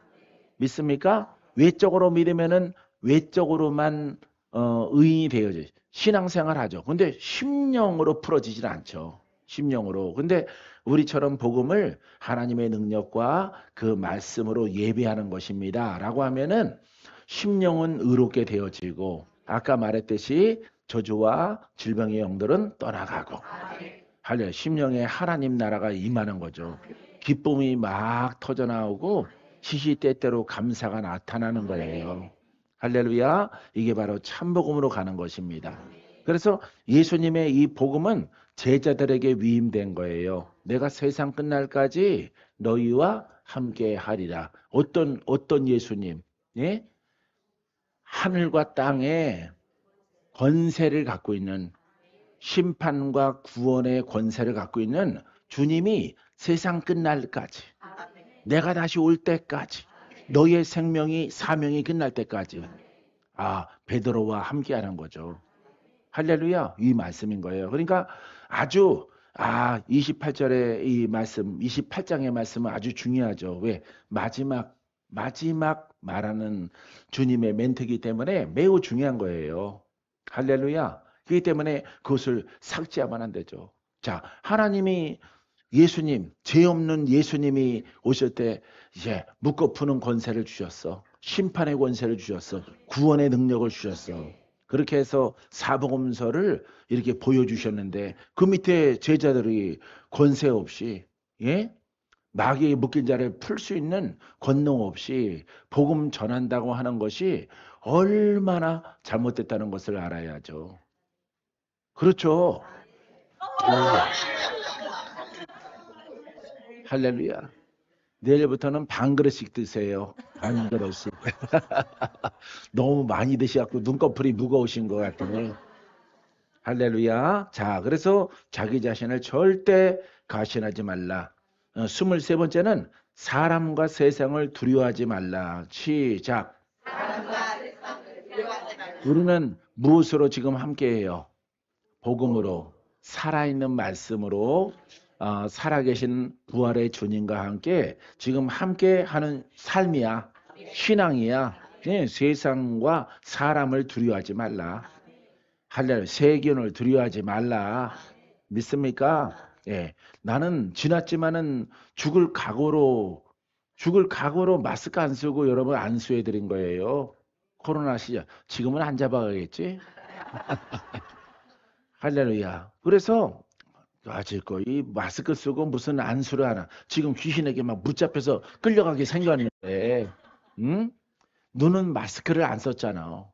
믿습니까? 외적으로 믿으면은 외적으로만 의인이 되어지 신앙생활 하죠. 근데 심령으로 풀어지질 않죠. 심령으로. 근데 우리처럼 복음을 하나님의 능력과 그 말씀으로 예배하는 것입니다. 라고 하면은 심령은 의롭게 되어지고 아까 말했듯이 저주와 질병의 영들은 떠나가고 할렐 심령에 하나님 나라가 임하는 거죠. 기쁨이 막 터져나오고 시시때때로 감사가 나타나는 거예요. 할렐루야. 이게 바로 참복음으로 가는 것입니다. 그래서 예수님의 이 복음은 제자들에게 위임된 거예요. 내가 세상 끝날까지 너희와 함께 하리라. 어떤 예수님? 예? 하늘과 땅에 권세를 갖고 있는 심판과 구원의 권세를 갖고 있는 주님이 세상 끝날까지, 내가 다시 올 때까지, 너의 생명이 사명이 끝날 때까지 베드로와 함께하는 거죠. 할렐루야, 이 말씀인 거예요. 그러니까 아주 28절의 이 말씀, 28장의 말씀은 아주 중요하죠. 왜? 마지막 말하는 주님의 멘트이기 때문에 매우 중요한 거예요. 할렐루야. 그렇기 때문에 그것을 삭제하면 안 되죠. 자, 하나님이 예수님, 죄 없는 예수님이 오실 때 이제 묶어 푸는 권세를 주셨어. 심판의 권세를 주셨어. 구원의 능력을 주셨어. 그렇게 해서 사복음서를 이렇게 보여주셨는데 그 밑에 제자들이 권세 없이 마귀에 묶인 자를 풀 수 있는 권능 없이 복음 전한다고 하는 것이 얼마나 잘못됐다는 것을 알아야죠. 그렇죠. 할렐루야. 내일부터는 반 그릇씩 드세요. 반 그릇씩. 너무 많이 드셔갖고 눈꺼풀이 무거우신 것 같으네. 할렐루야. 자, 그래서 자기 자신을 절대 가신하지 말라. 23번째는 사람과 세상을 두려워하지 말라. 시작. 우리는 무엇으로 지금 함께해요? 복음으로, 살아있는 말씀으로, 살아계신 부활의 주님과 함께 지금 함께 하는 삶이야. 신앙이야. 세상과 사람을 두려워하지 말라. 할렐루야. 세균을 두려워하지 말라. 믿습니까? 예. 나는 지났지만은 죽을 각오로 마스크 안 쓰고 여러분 안수해 드린 거예요. 코로나 시절. 지금은 안 잡아가겠지? 할렐루야. 그래서 아직 거의 마스크 쓰고 무슨 안수를 하나. 지금 귀신에게 막 붙잡혀서 끌려가게 생겼는데, 응? 눈은 마스크를 안 썼잖아.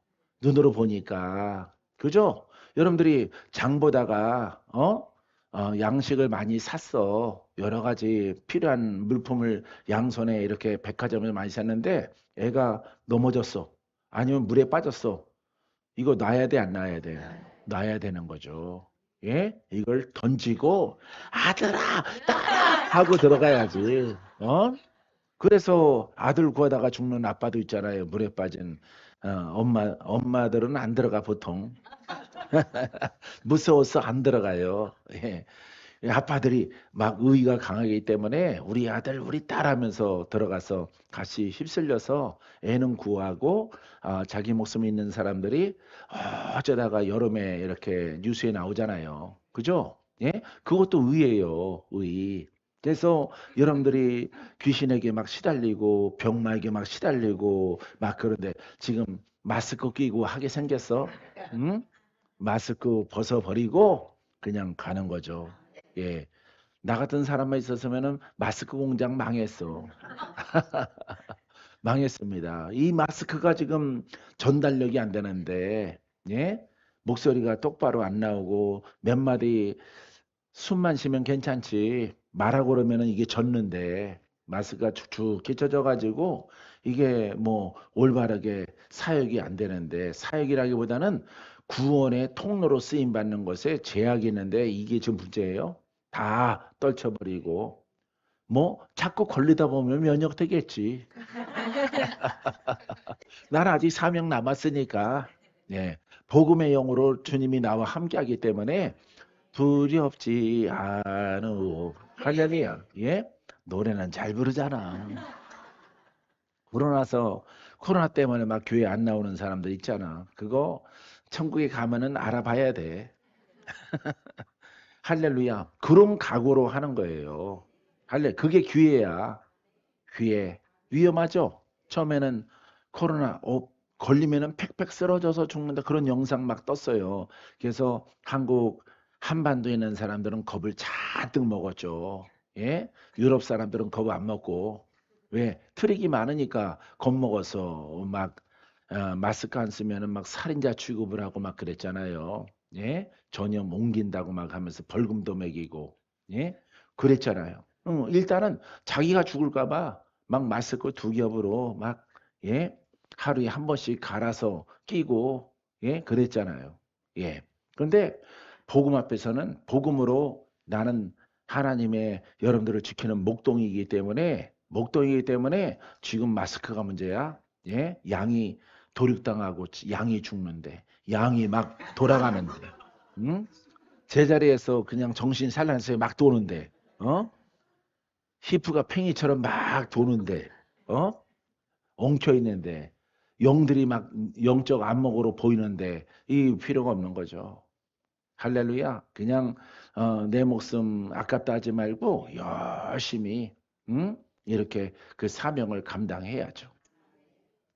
눈으로 보니까. 그죠? 여러분들이 장 보다가, 양식을 많이 샀어. 여러 가지 필요한 물품을 양손에 이렇게 백화점에서 많이 샀는데 애가 넘어졌어. 아니면 물에 빠졌어. 이거 놔야 돼, 안 놔야 돼? 놔야 되는 거죠. 예? 이걸 던지고 아들아, 따라 하고 들어가야지. 그래서 아들 구하다가 죽는 아빠도 있잖아요. 물에 빠진 엄마들은 안 들어가 보통. 무서워서 안 들어가요. 예. 아빠들이 막 의의가 강하기 때문에 우리 아들 우리 딸 하면서 들어가서 같이 휩쓸려서 애는 구하고 자기 목숨이 있는 사람들이 어쩌다가 여름에 이렇게 뉴스에 나오잖아요. 그죠? 예? 그것도 의예요. 의. 그래서 여러분들이 귀신에게 막 시달리고 병마에게 막 시달리고 막 그런데 지금 마스크 끼고 하게 생겼어. 응? 마스크 벗어버리고 그냥 가는 거죠. 예. 나 같은 사람만 있었으면은 마스크 공장 망했어. 망했습니다. 이 마스크가 지금 전달력이 안 되는데, 예? 목소리가 똑바로 안 나오고 몇 마디 숨만 쉬면 괜찮지. 말하고 그러면은 이게 젖는데 마스크가 축축 끼쳐져 가지고 이게 뭐 올바르게 사역이 안 되는데 사역이라기보다는 구원의 통로로 쓰임 받는 것에 제약이 있는데 이게 지금 문제예요. 다 떨쳐버리고 뭐 자꾸 걸리다 보면 면역 되겠지. 나는 아직 사명 남았으니까 예. 복음의 영으로 주님이 나와 함께하기 때문에 두렵지 않으. 할렐루야. 예? 노래는 잘 부르잖아. 코로나 때문에 막 교회 안 나오는 사람들 있잖아. 그거 천국에 가면은 알아봐야 돼. 할렐루야. 그런 각오로 하는 거예요. 그게 기회야. 기회. 위험하죠? 처음에는 코로나 걸리면은 팩팩 쓰러져서 죽는다. 그런 영상 막 떴어요. 그래서 한국 한반도에 있는 사람들은 겁을 잔뜩 먹었죠. 예? 유럽 사람들은 겁 안 먹고. 왜? 트릭이 많으니까 겁먹어서 막 마스크 안 쓰면은 막 살인자 취급을 하고 막 그랬잖아요. 예? 전염 옮긴다고 막 하면서 벌금도 매기고. 예? 그랬잖아요. 일단은 자기가 죽을까 봐 막 마스크 두 겹으로 막 예? 하루에 한 번씩 갈아서 끼고 예? 그랬잖아요. 예. 그런데 복음 앞에서는 복음으로 나는 하나님의 여러분들을 지키는 목동이기 때문에 지금 마스크가 문제야. 예? 양이 도륙당하고 양이 죽는데 양이 막 돌아가는데 응? 제자리에서 그냥 정신 산란해서 막 도는데 어? 히프가 팽이처럼 막 도는데 어? 엉켜 있는데 영들이 막 영적 안목으로 보이는데 이 필요가 없는 거죠. 할렐루야. 그냥 내 목숨 아깝다 하지 말고 열심히 응? 이렇게 그 사명을 감당해야죠.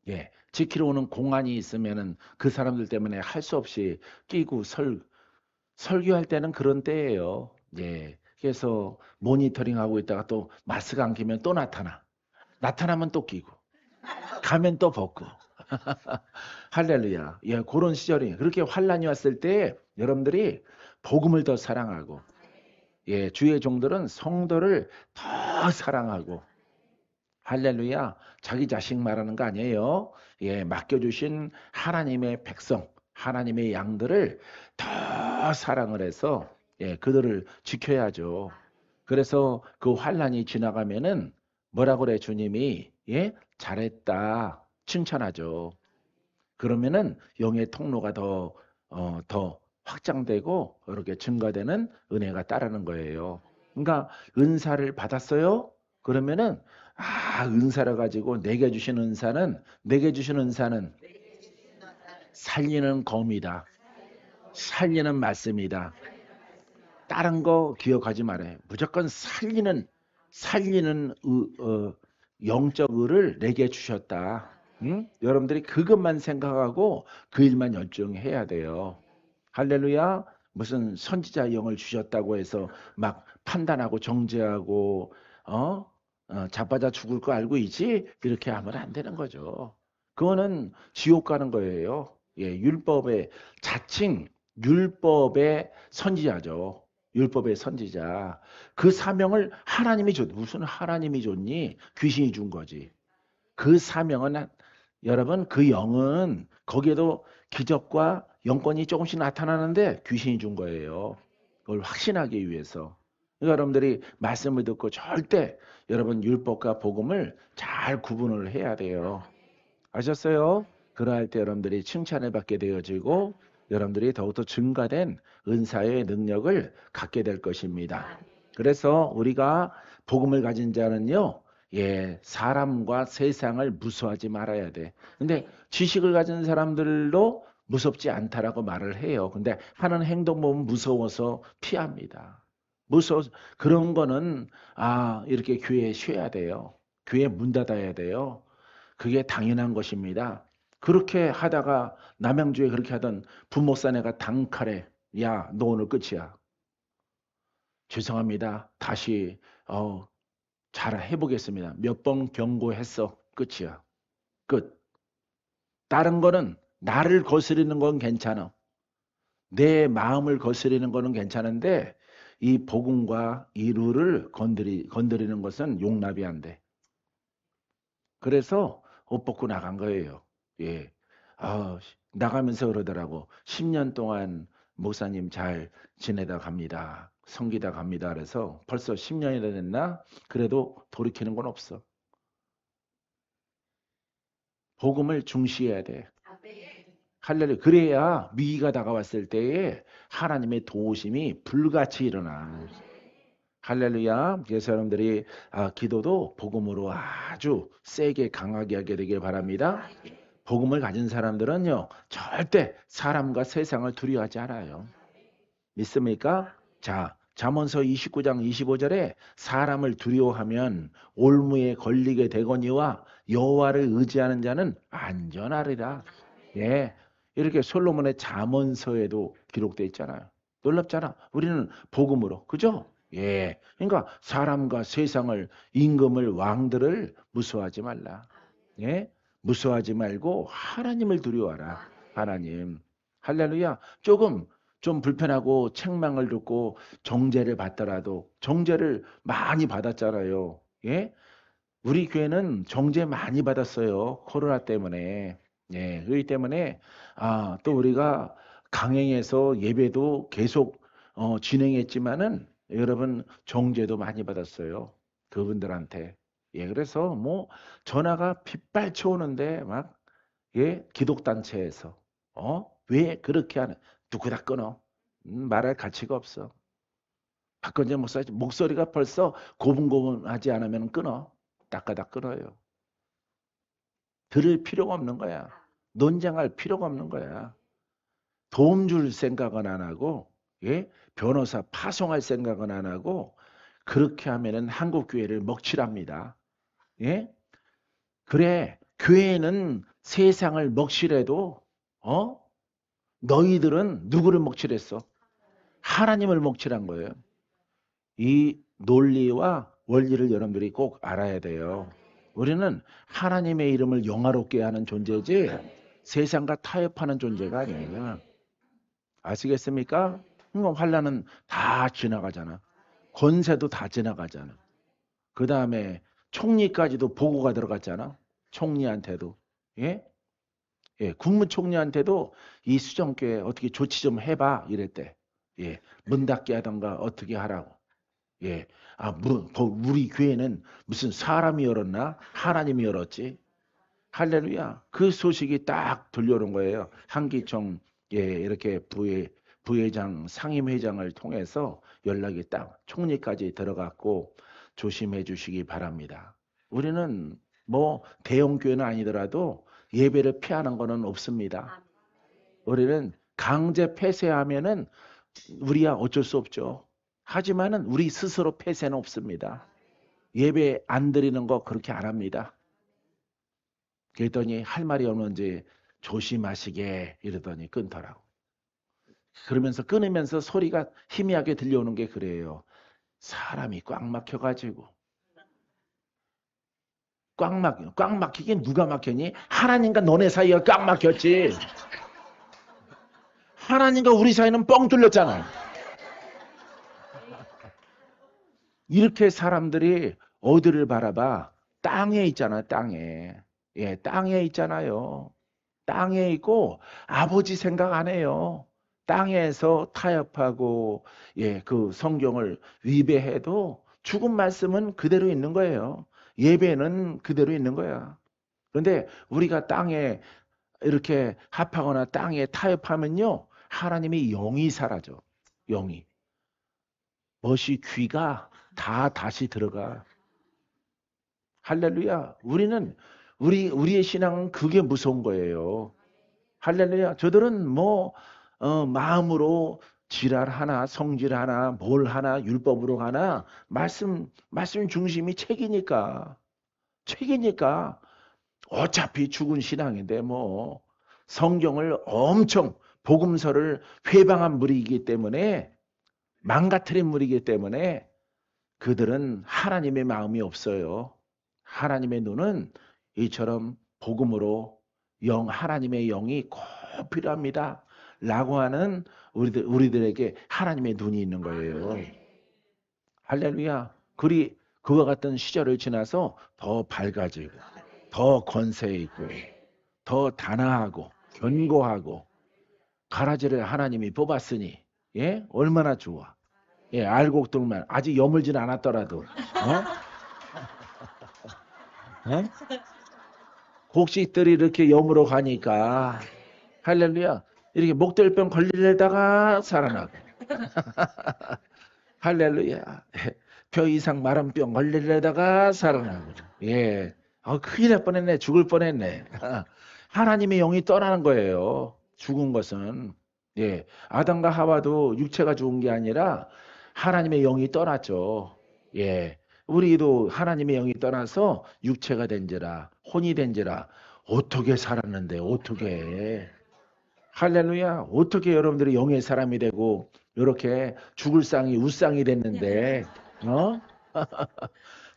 예. 지키러 오는 공안이 있으면은 그 사람들 때문에 할 수 없이 끼고 설교할 때는 그런 때예요. 예. 그래서 모니터링 하고 있다가 또 마스크 안 끼면 또 나타나면 또 끼고 가면 또 벗고 할렐루야. 예, 그런 시절이 그렇게 환란이 왔을 때 여러분들이 복음을 더 사랑하고 예, 주의 종들은 성도를 더 사랑하고 할렐루야. 자기 자식 말하는 거 아니에요. 예, 맡겨주신 하나님의 백성, 하나님의 양들을 더 사랑을 해서 예, 그들을 지켜야죠. 그래서 그 환란이 지나가면은 뭐라 그래 주님이 예, 잘했다 칭찬하죠. 그러면은 영의 통로가 더 확장되고 이렇게 증가되는 은혜가 따르는 거예요. 그러니까 은사를 받았어요? 그러면은 은사를 가지고 내게 주신 은사는 살리는 검이다. 살리는 말씀이다. 다른 거 기억하지 말아요. 무조건 살리는 영적 의를 내게 주셨다. 응? 여러분들이 그것만 생각하고 그 일만 열중해야 돼요. 할렐루야. 무슨 선지자 영을 주셨다고 해서 막 판단하고 정죄하고 자빠져 죽을 거 알고 있지? 이렇게 하면 안 되는 거죠. 그거는 지옥 가는 거예요. 예, 자칭 율법의 선지자죠. 율법의 선지자. 그 사명을 하나님이 줬. 무슨 하나님이 줬니? 귀신이 준 거지. 그 사명은 여러분 그 영은 거기에도 기적과 영권이 조금씩 나타나는데 귀신이 준 거예요. 그걸 확신하기 위해서. 그러니까 여러분들이 말씀을 듣고 절대 여러분 율법과 복음을 잘 구분을 해야 돼요. 아셨어요? 그러할 때 여러분들이 칭찬을 받게 되어지고 여러분들이 더욱더 증가된 은사의 능력을 갖게 될 것입니다. 그래서 우리가 복음을 가진 자는요, 예, 사람과 세상을 무서워하지 말아야 돼. 근데 지식을 가진 사람들도 무섭지 않다라고 말을 해요. 근데 하는 행동 보면 무서워서 피합니다. 무서워 그런 거는 이렇게 교회에 쉬어야 돼요. 교회 문 닫아야 돼요. 그게 당연한 것입니다. 그렇게 하다가 남양주에 그렇게 하던 부목사네가 단칼에 야, 너 오늘 끝이야. 죄송합니다. 다시 잘 해보겠습니다. 몇 번 경고했어. 끝이야. 끝. 다른 거는 나를 거스리는 건 괜찮아. 내 마음을 거스리는 거는 괜찮은데 이 복음과 이 룰을 건드리는 것은 용납이 안 돼. 그래서 옷 벗고 나간 거예요. 예. 나가면서 그러더라고. 10년 동안 목사님 잘 지내다 갑니다. 섬기다 갑니다. 그래서 벌써 10년이나 됐나? 그래도 돌이키는 건 없어. 복음을 중시해야 돼. 할렐루야. 그래야 위기가 다가왔을 때에 하나님의 도우심이 불같이 일어나. 할렐루야. 그래서 여러분들이 기도도 복음으로 아주 세게 강하게 하게 되길 바랍니다. 복음을 가진 사람들은요, 절대 사람과 세상을 두려워하지 않아요. 믿습니까? 자, 잠언서 29장 25절에 사람을 두려워하면 올무에 걸리게 되거니와 여호와를 의지하는 자는 안전하리라. 예, 이렇게 솔로몬의 잠언서에도 기록되어 있잖아요. 놀랍잖아. 우리는 복음으로, 그죠? 예, 그러니까 사람과 세상을 임금을 왕들을 무서워하지 말라. 예, 무서워하지 말고 하나님을 두려워하라. 하나님. 할렐루야. 조금 좀 불편하고 책망을 듣고 정죄를 받더라도 정죄를 많이 받았잖아요. 예? 우리 교회는 정죄 많이 받았어요. 코로나 때문에. 예, 그렇기 때문에 또 우리가 강행해서 예배도 계속 진행했지만은 여러분 정죄도 많이 받았어요. 그분들한테. 예, 그래서 뭐 전화가 빗발쳐 오는데 막 예, 기독단체에서 왜 그렇게 하는 누구다 끊어. 말할 가치가 없어. 박건재 목사 목소리가 벌써 고분고분하지 않으면 끊어. 닦아다 끊어요. 들을 필요가 없는 거야. 논쟁할 필요가 없는 거야. 도움 줄 생각은 안 하고, 예? 변호사 파송할 생각은 안 하고, 그렇게 하면은 한국 교회를 먹칠합니다. 예? 그래, 교회는 세상을 먹칠해도, 너희들은 누구를 먹칠했어? 하나님을 먹칠한 거예요. 이 논리와 원리를 여러분들이 꼭 알아야 돼요. 우리는 하나님의 이름을 영화롭게 하는 존재지 세상과 타협하는 존재가 아니에요. 아시겠습니까? 그러니까 환란은 다 지나가잖아. 권세도 다 지나가잖아. 그 다음에 총리까지도 보고가 들어갔잖아. 총리한테도. 예? 예, 국무총리한테도 이 수정교회 어떻게 조치 좀 해봐 이랬대. 예, 문 닫게 하던가 어떻게 하라고. 예, 우리 교회는 무슨 사람이 열었나? 하나님이 열었지. 할렐루야. 그 소식이 딱 들려오는 거예요. 한기총 예, 이렇게 부회장, 상임회장을 통해서 연락이 딱 총리까지 들어갔고 조심해 주시기 바랍니다. 우리는 뭐 대형 교회는 아니더라도 예배를 피하는 거는 없습니다. 우리는 강제 폐쇄하면은 우리야 어쩔 수 없죠. 하지만은 우리 스스로 폐쇄는 없습니다. 예배 안 드리는 거 그렇게 안 합니다. 그랬더니 할 말이 없는지 조심하시게 이러더니 끊더라고. 그러면서 끊으면서 소리가 희미하게 들려오는 게 그래요. 사람이 꽉 막혀가지고. 꽉 막히긴 누가 막혔니? 하나님과 너네 사이가 꽉 막혔지. 하나님과 우리 사이는 뻥 뚫렸잖아. 이렇게 사람들이 어디를 바라봐? 땅에 있잖아, 땅에. 예, 땅에 있잖아요. 땅에 있고 아버지 생각 안 해요. 땅에서 타협하고 예, 그 성경을 위배해도 죽은 말씀은 그대로 있는 거예요. 예배는 그대로 있는 거야. 그런데 우리가 땅에 이렇게 합하거나 땅에 타협하면요. 하나님이 영이 사라져. 영이. 멋이 귀가 다 다시 들어가. 할렐루야. 우리의 신앙은 그게 무서운 거예요. 할렐루야. 저들은 뭐 마음으로 지랄 하나, 성질 하나, 뭘 하나, 율법으로 하나, 말씀 중심이 책이니까. 책이니까 어차피 죽은 신앙인데 뭐 성경을 엄청 복음서를 회방한 무리이기 때문에 망가뜨린 무리이기 때문에 그들은 하나님의 마음이 없어요. 하나님의 눈은 이처럼 복음으로 하나님의 영이 꼭 필요합니다. 라고 하는 우리들에게 하나님의 눈이 있는 거예요. 할렐루야. 그와 같은 시절을 지나서 더 밝아지고, 더 권세 있고, 더 단아하고, 견고하고, 가라지를 하나님이 뽑았으니, 예? 얼마나 좋아. 예, 알곡들만 아직 여물진 않았더라도, 어? 곡식들이 이렇게 여물어 가니까, 할렐루야. 이렇게 목들병 걸리려다가 살아나고. 할렐루야. 벼 이상 마른병 걸리려다가 살아나고. 예. 큰일 날 뻔했네. 죽을 뻔했네. 하나님의 영이 떠나는 거예요. 죽은 것은. 예. 아담과 하와도 육체가 죽은 게 아니라 하나님의 영이 떠났죠. 예. 우리도 하나님의 영이 떠나서 육체가 된지라, 혼이 된지라, 어떻게 살았는데, 어떻게. 할렐루야. 어떻게 여러분들이 영의 사람이 되고 이렇게 죽을 상이 우상이 됐는데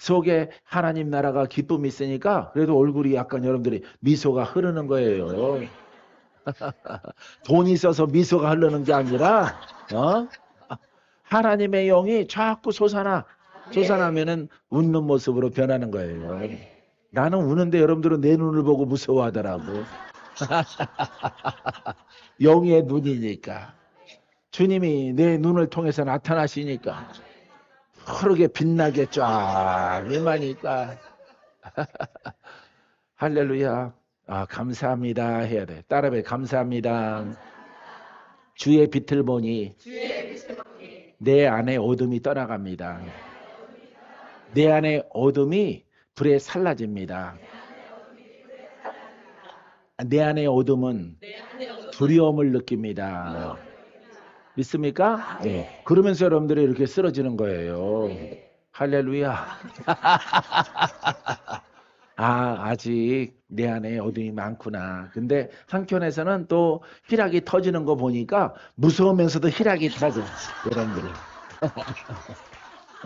속에 하나님 나라가 기쁨이 있으니까 그래도 얼굴이 약간 여러분들이 미소가 흐르는 거예요. 돈이 있어서 미소가 흐르는 게 아니라 하나님의 영이 자꾸 솟아나면은 웃는 모습으로 변하는 거예요. 나는 우는데 여러분들은 내 눈을 보고 무서워하더라고. 영의 눈이니까. 주님이 내 눈을 통해서 나타나시니까 푸르게 빛나게 쫙 임하니까 할렐루야. 아, 감사합니다 해야 돼. 따라해. 감사합니다. 주의 빛을 보니 내 안에 어둠이 떠나갑니다. 내 안에 어둠이 불에 살라집니다. 내 안에 어둠은 두려움을 느낍니다. 믿습니까? 네. 그러면서 여러분들이 이렇게 쓰러지는 거예요. 할렐루야. 아, 아직 내 안에 어둠이 많구나. 근데 한켠에서는 또 희락이 터지는 거 보니까 무서우면서도 희락이 터져. 여러분들이.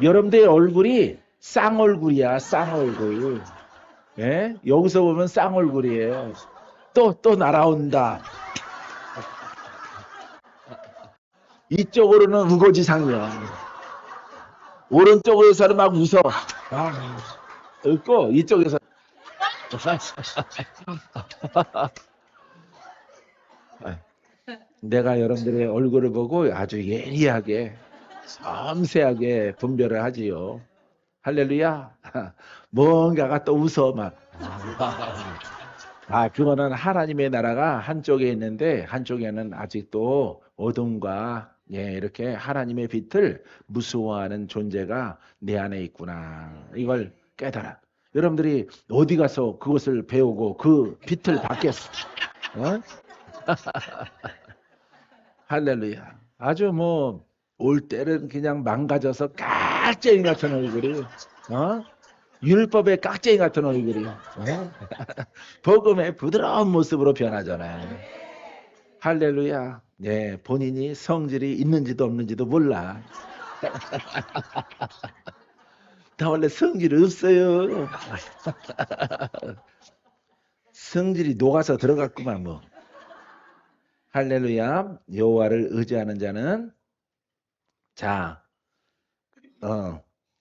여러분들의 얼굴이 쌍얼굴이야, 쌍얼굴. 예? 여기서 보면 쌍얼굴이에요. 또 날아온다. 이쪽으로는 우거지상이야. 오른쪽에서는 막 웃어. 웃고 이쪽에서 내가 여러분들의 얼굴을 보고 아주 예리하게 섬세하게 분별을 하지요. 할렐루야. 뭔가가 또 웃어 막. 아, 그거는 하나님의 나라가 한쪽에 있는데 한쪽에는 아직도 어둠과 이렇게 하나님의 빛을 무서워하는 존재가 내 안에 있구나. 이걸 깨달아. 여러분들이 어디 가서 그것을 배우고 그 빛을 받겠어? 어? 할렐루야. 아주 뭐 올 때는 그냥 망가져서 깍쟁이 같은 얼굴이, 율법의 깍쟁이 같은 얼굴이, 복음의 부드러운 모습으로 변하잖아요. 할렐루야. 네, 본인이 성질이 있는지도 없는지도 몰라. 나 원래 성질이 없어요. 성질이 녹아서 들어갔구만 뭐. 할렐루야. 여호와를 의지하는 자는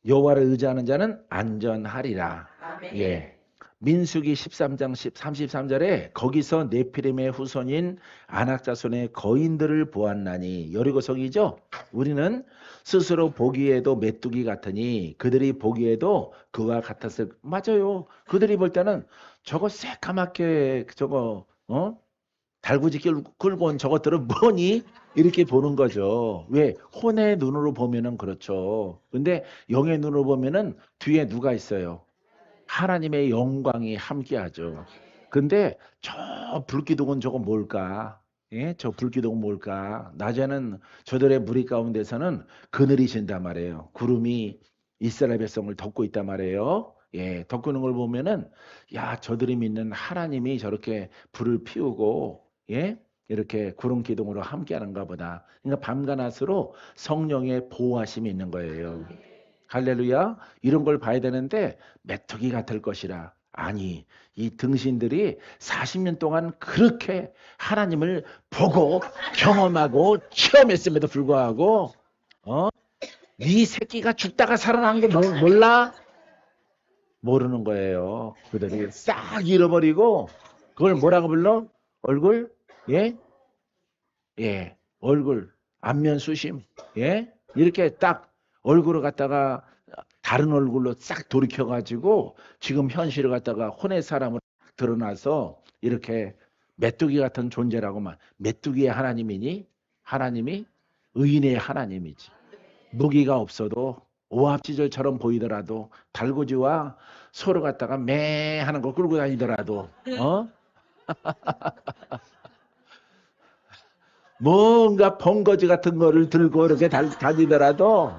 여호와를 의지하는 자는 안전하리라. 아멘. 예. 민수기 13장 33절에 거기서 네피림의 후손인 아낙 자손의 거인들을 보았나니 여리고성이죠. 우리는 스스로 보기에도 메뚜기 같으니 그들이 보기에도 그와 같았을. 맞아요. 그들이 볼 때는 저거 새까맣게 저거 달구지 끌고 온 저것들은 뭐니? 이렇게 보는 거죠. 왜? 혼의 눈으로 보면은 그렇죠. 근데 영의 눈으로 보면은 뒤에 누가 있어요? 하나님의 영광이 함께하죠. 근데 저 불기둥은 저거 뭘까? 예? 저 불기둥은 뭘까? 낮에는 저들의 무리 가운데서는 그늘이 진단 말이에요. 구름이 이스라엘 백성을 덮고 있단 말이에요. 예, 덮고는 걸 보면은 야, 저들이 믿는 하나님이 저렇게 불을 피우고 이렇게 구름 기둥으로 함께하는가 보다. 그러니까 밤과 낮으로 성령의 보호하심이 있는 거예요. 할렐루야. 이런 걸 봐야 되는데 메뚜기가 될 것이라. 아니, 이 등신들이 40년 동안 그렇게 하나님을 보고 경험하고 체험했음에도 불구하고 네 새끼가 죽다가 살아난 게 몰라? 모르는 거예요. 그들이 싹 잃어버리고 그걸 뭐라고 불러? 얼굴? 예, 얼굴, 안면 수심, 이렇게 딱 얼굴을 갖다가 다른 얼굴로 싹 돌이켜가지고 지금 현실을 갖다가 혼의 사람으로 드러나서 이렇게 메뚜기 같은 존재라고만. 메뚜기의 하나님이니? 하나님이 의인의 하나님이지. 무기가 없어도 오합지졸처럼 보이더라도 달구지와 소를 갖다가 매 하는 거 끌고 다니더라도 뭔가 번거지 같은 거를 들고 이렇게 다니더라도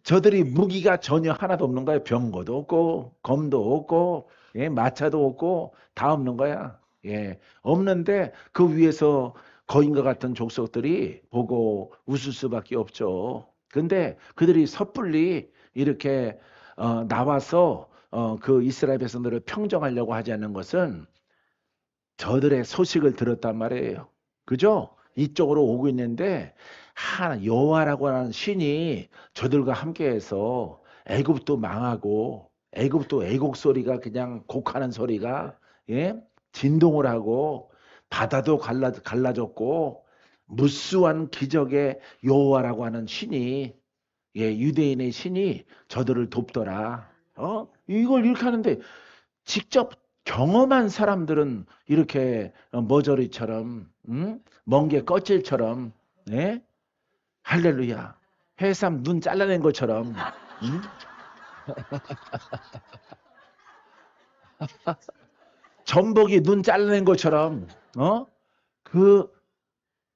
저들이 무기가 전혀 하나도 없는 거야. 병거도 없고 검도 없고 마차도 없고 다 없는 거야. 없는데 그 위에서 거인과 같은 족속들이 보고 웃을 수밖에 없죠. 근데 그들이 섣불리 이렇게 나와서 그 이스라엘 백성들을 평정하려고 하지 않는 것은 저들의 소식을 들었단 말이에요. 그죠? 이쪽으로 오고 있는데 여호와라고 하는 신이 저들과 함께해서 애굽도 망하고 애굽도 애곡 소리가 그냥 곡하는 소리가 진동을 하고 바다도 갈라졌고 무수한 기적의 여호와라고 하는 신이, 유대인의 신이 저들을 돕더라. 이걸 이렇게 하는데 직접 경험한 사람들은 이렇게 머저리처럼, 멍게 껍질처럼, 예? 할렐루야. 해삼 눈 잘라낸 것처럼, 응? 전복이 눈 잘라낸 것처럼, 그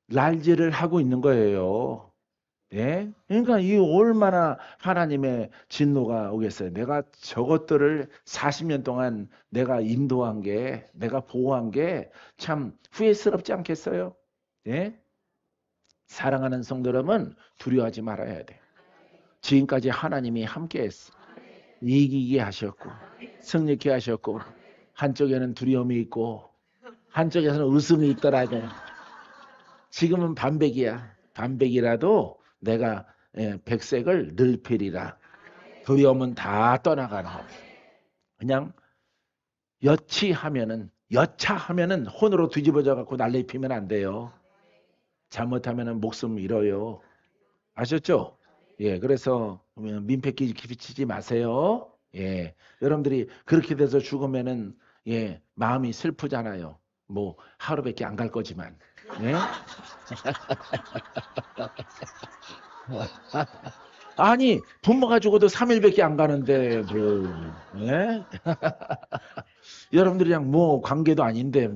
날지를 하고 있는 거예요. 예? 그러니까 이 얼마나 하나님의 진노가 오겠어요. 내가 저것들을 40년 동안 내가 인도한 게, 내가 보호한 게 참 후회스럽지 않겠어요? 예? 사랑하는 성도 여러분, 두려워하지 말아야 돼. 지금까지 하나님이 함께 했어. 이기게 하셨고, 승리케 하셨고, 한쪽에는 두려움이 있고, 한쪽에서는 웃음이 있더라고요. 지금은 반백이야. 반백이라도 내가 백색을 늘피리라. 두려움은 다 떠나가는 거야. 그냥 여차하면은 혼으로 뒤집어져 갖고 난리 피면 안 돼요. 잘못하면은 목숨 잃어요. 아셨죠? 예, 그래서 민폐 끼치지 마세요. 예, 여러분들이 그렇게 돼서 죽으면은 마음이 슬프잖아요. 뭐 하루밖에 안 갈 거지만. 예? 아니, 부모가 죽어도 3일밖에 안 가는데, 예? 여러분들이랑 뭐 관계도 아닌데,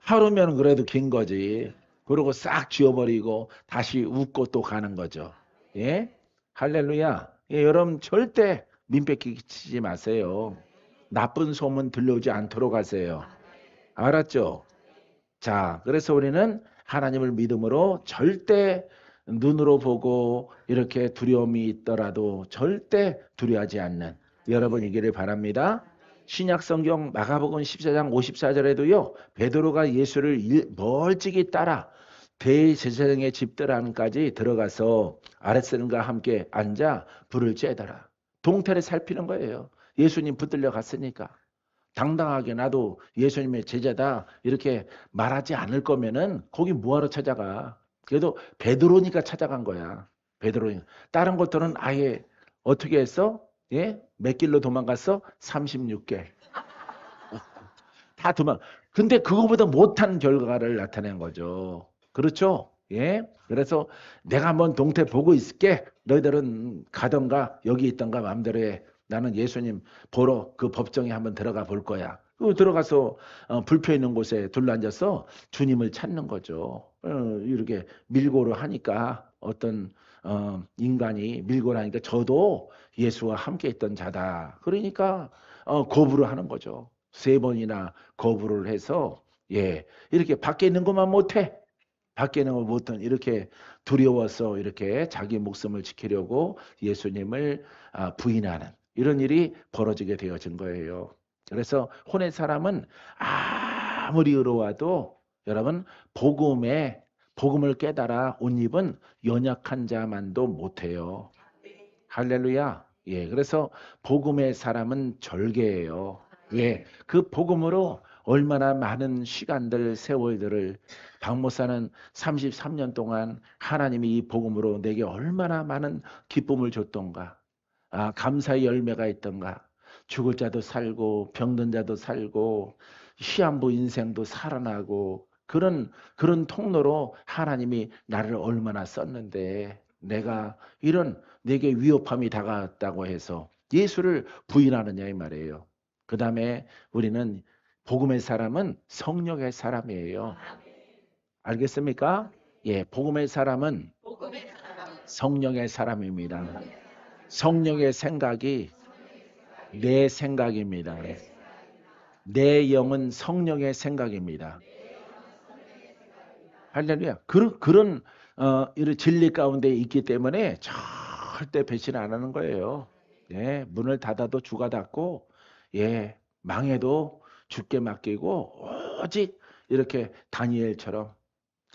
하루면 그래도 긴 거지. 그러고 싹 지워버리고 다시 웃고 또 가는 거죠. 예? 할렐루야. 여러분 절대 민폐 끼치지 마세요. 나쁜 소문 들려오지 않도록 하세요. 알았죠? 자, 그래서 우리는 하나님을 믿음으로 절대 눈으로 보고 이렇게 두려움이 있더라도 절대 두려워하지 않는 여러분이기를 바랍니다. 신약 성경 마가복음 14장 54절에도요. 베드로가 예수를 멀찍이 따라 대제사장의 집들 안까지 들어가서 아랫사람과 함께 앉아 불을 쬐더라. 동태를 살피는 거예요. 예수님 붙들려 갔으니까. 당당하게 나도 예수님의 제자다 이렇게 말하지 않을 거면은 거기 뭐하러 찾아가. 그래도 베드로니까 찾아간 거야. 베드로니까. 다른 것들은 아예 어떻게 했어? 예? 몇 길로 도망갔어? 36개. 다 도망. 근데 그거보다 못한 결과를 나타낸 거죠. 그렇죠? 예? 그래서 내가 한번 동태 보고 있을게. 너희들은 가던가 여기 있던가 마음대로 해. 나는 예수님 보러 그 법정에 한번 들어가 볼 거야. 그 들어가서 불펴 있는 곳에 둘러앉아서 주님을 찾는 거죠. 이렇게 밀고를 하니까 어떤 인간이 밀고를 하니까 저도 예수와 함께 있던 자다. 그러니까 거부를 하는 거죠. 3번이나 거부를 해서 이렇게 밖에 있는 것만 못해. 밖에 있는 것 못한 이렇게 두려워서 이렇게 자기 목숨을 지키려고 예수님을 부인하는 이런 일이 벌어지게 되어진 거예요. 그래서 혼의 사람은 아무리 의로워도 여러분 복음을 깨달아 옷 입은 연약한 자만도 못해요. 할렐루야. 예, 그래서 복음의 사람은 절개예요. 예, 그 복음으로 얼마나 많은 시간들, 세월들을 박 목사는 33년 동안 하나님이 이 복음으로 내게 얼마나 많은 기쁨을 줬던가. 감사의 열매가 있던가. 죽을 자도 살고 병든 자도 살고 시한부 인생도 살아나고 그런 통로로 하나님이 나를 얼마나 썼는데 내가 이런 내게 위협함이 다가왔다고 해서 예수를 부인하느냐 이 말이에요. 그 다음에 우리는 복음의 사람은 성령의 사람이에요. 알겠습니까? 예, 복음의 사람은 성령의 사람입니다. 성령의 생각이 내 생각입니다. 내 영은 성령의 생각입니다. 할렐루야. 그런 이런 진리 가운데 있기 때문에 절대 배신 안 하는 거예요. 예, 문을 닫아도 주가 닫고, 망해도 주께 맡기고 오직 이렇게 다니엘처럼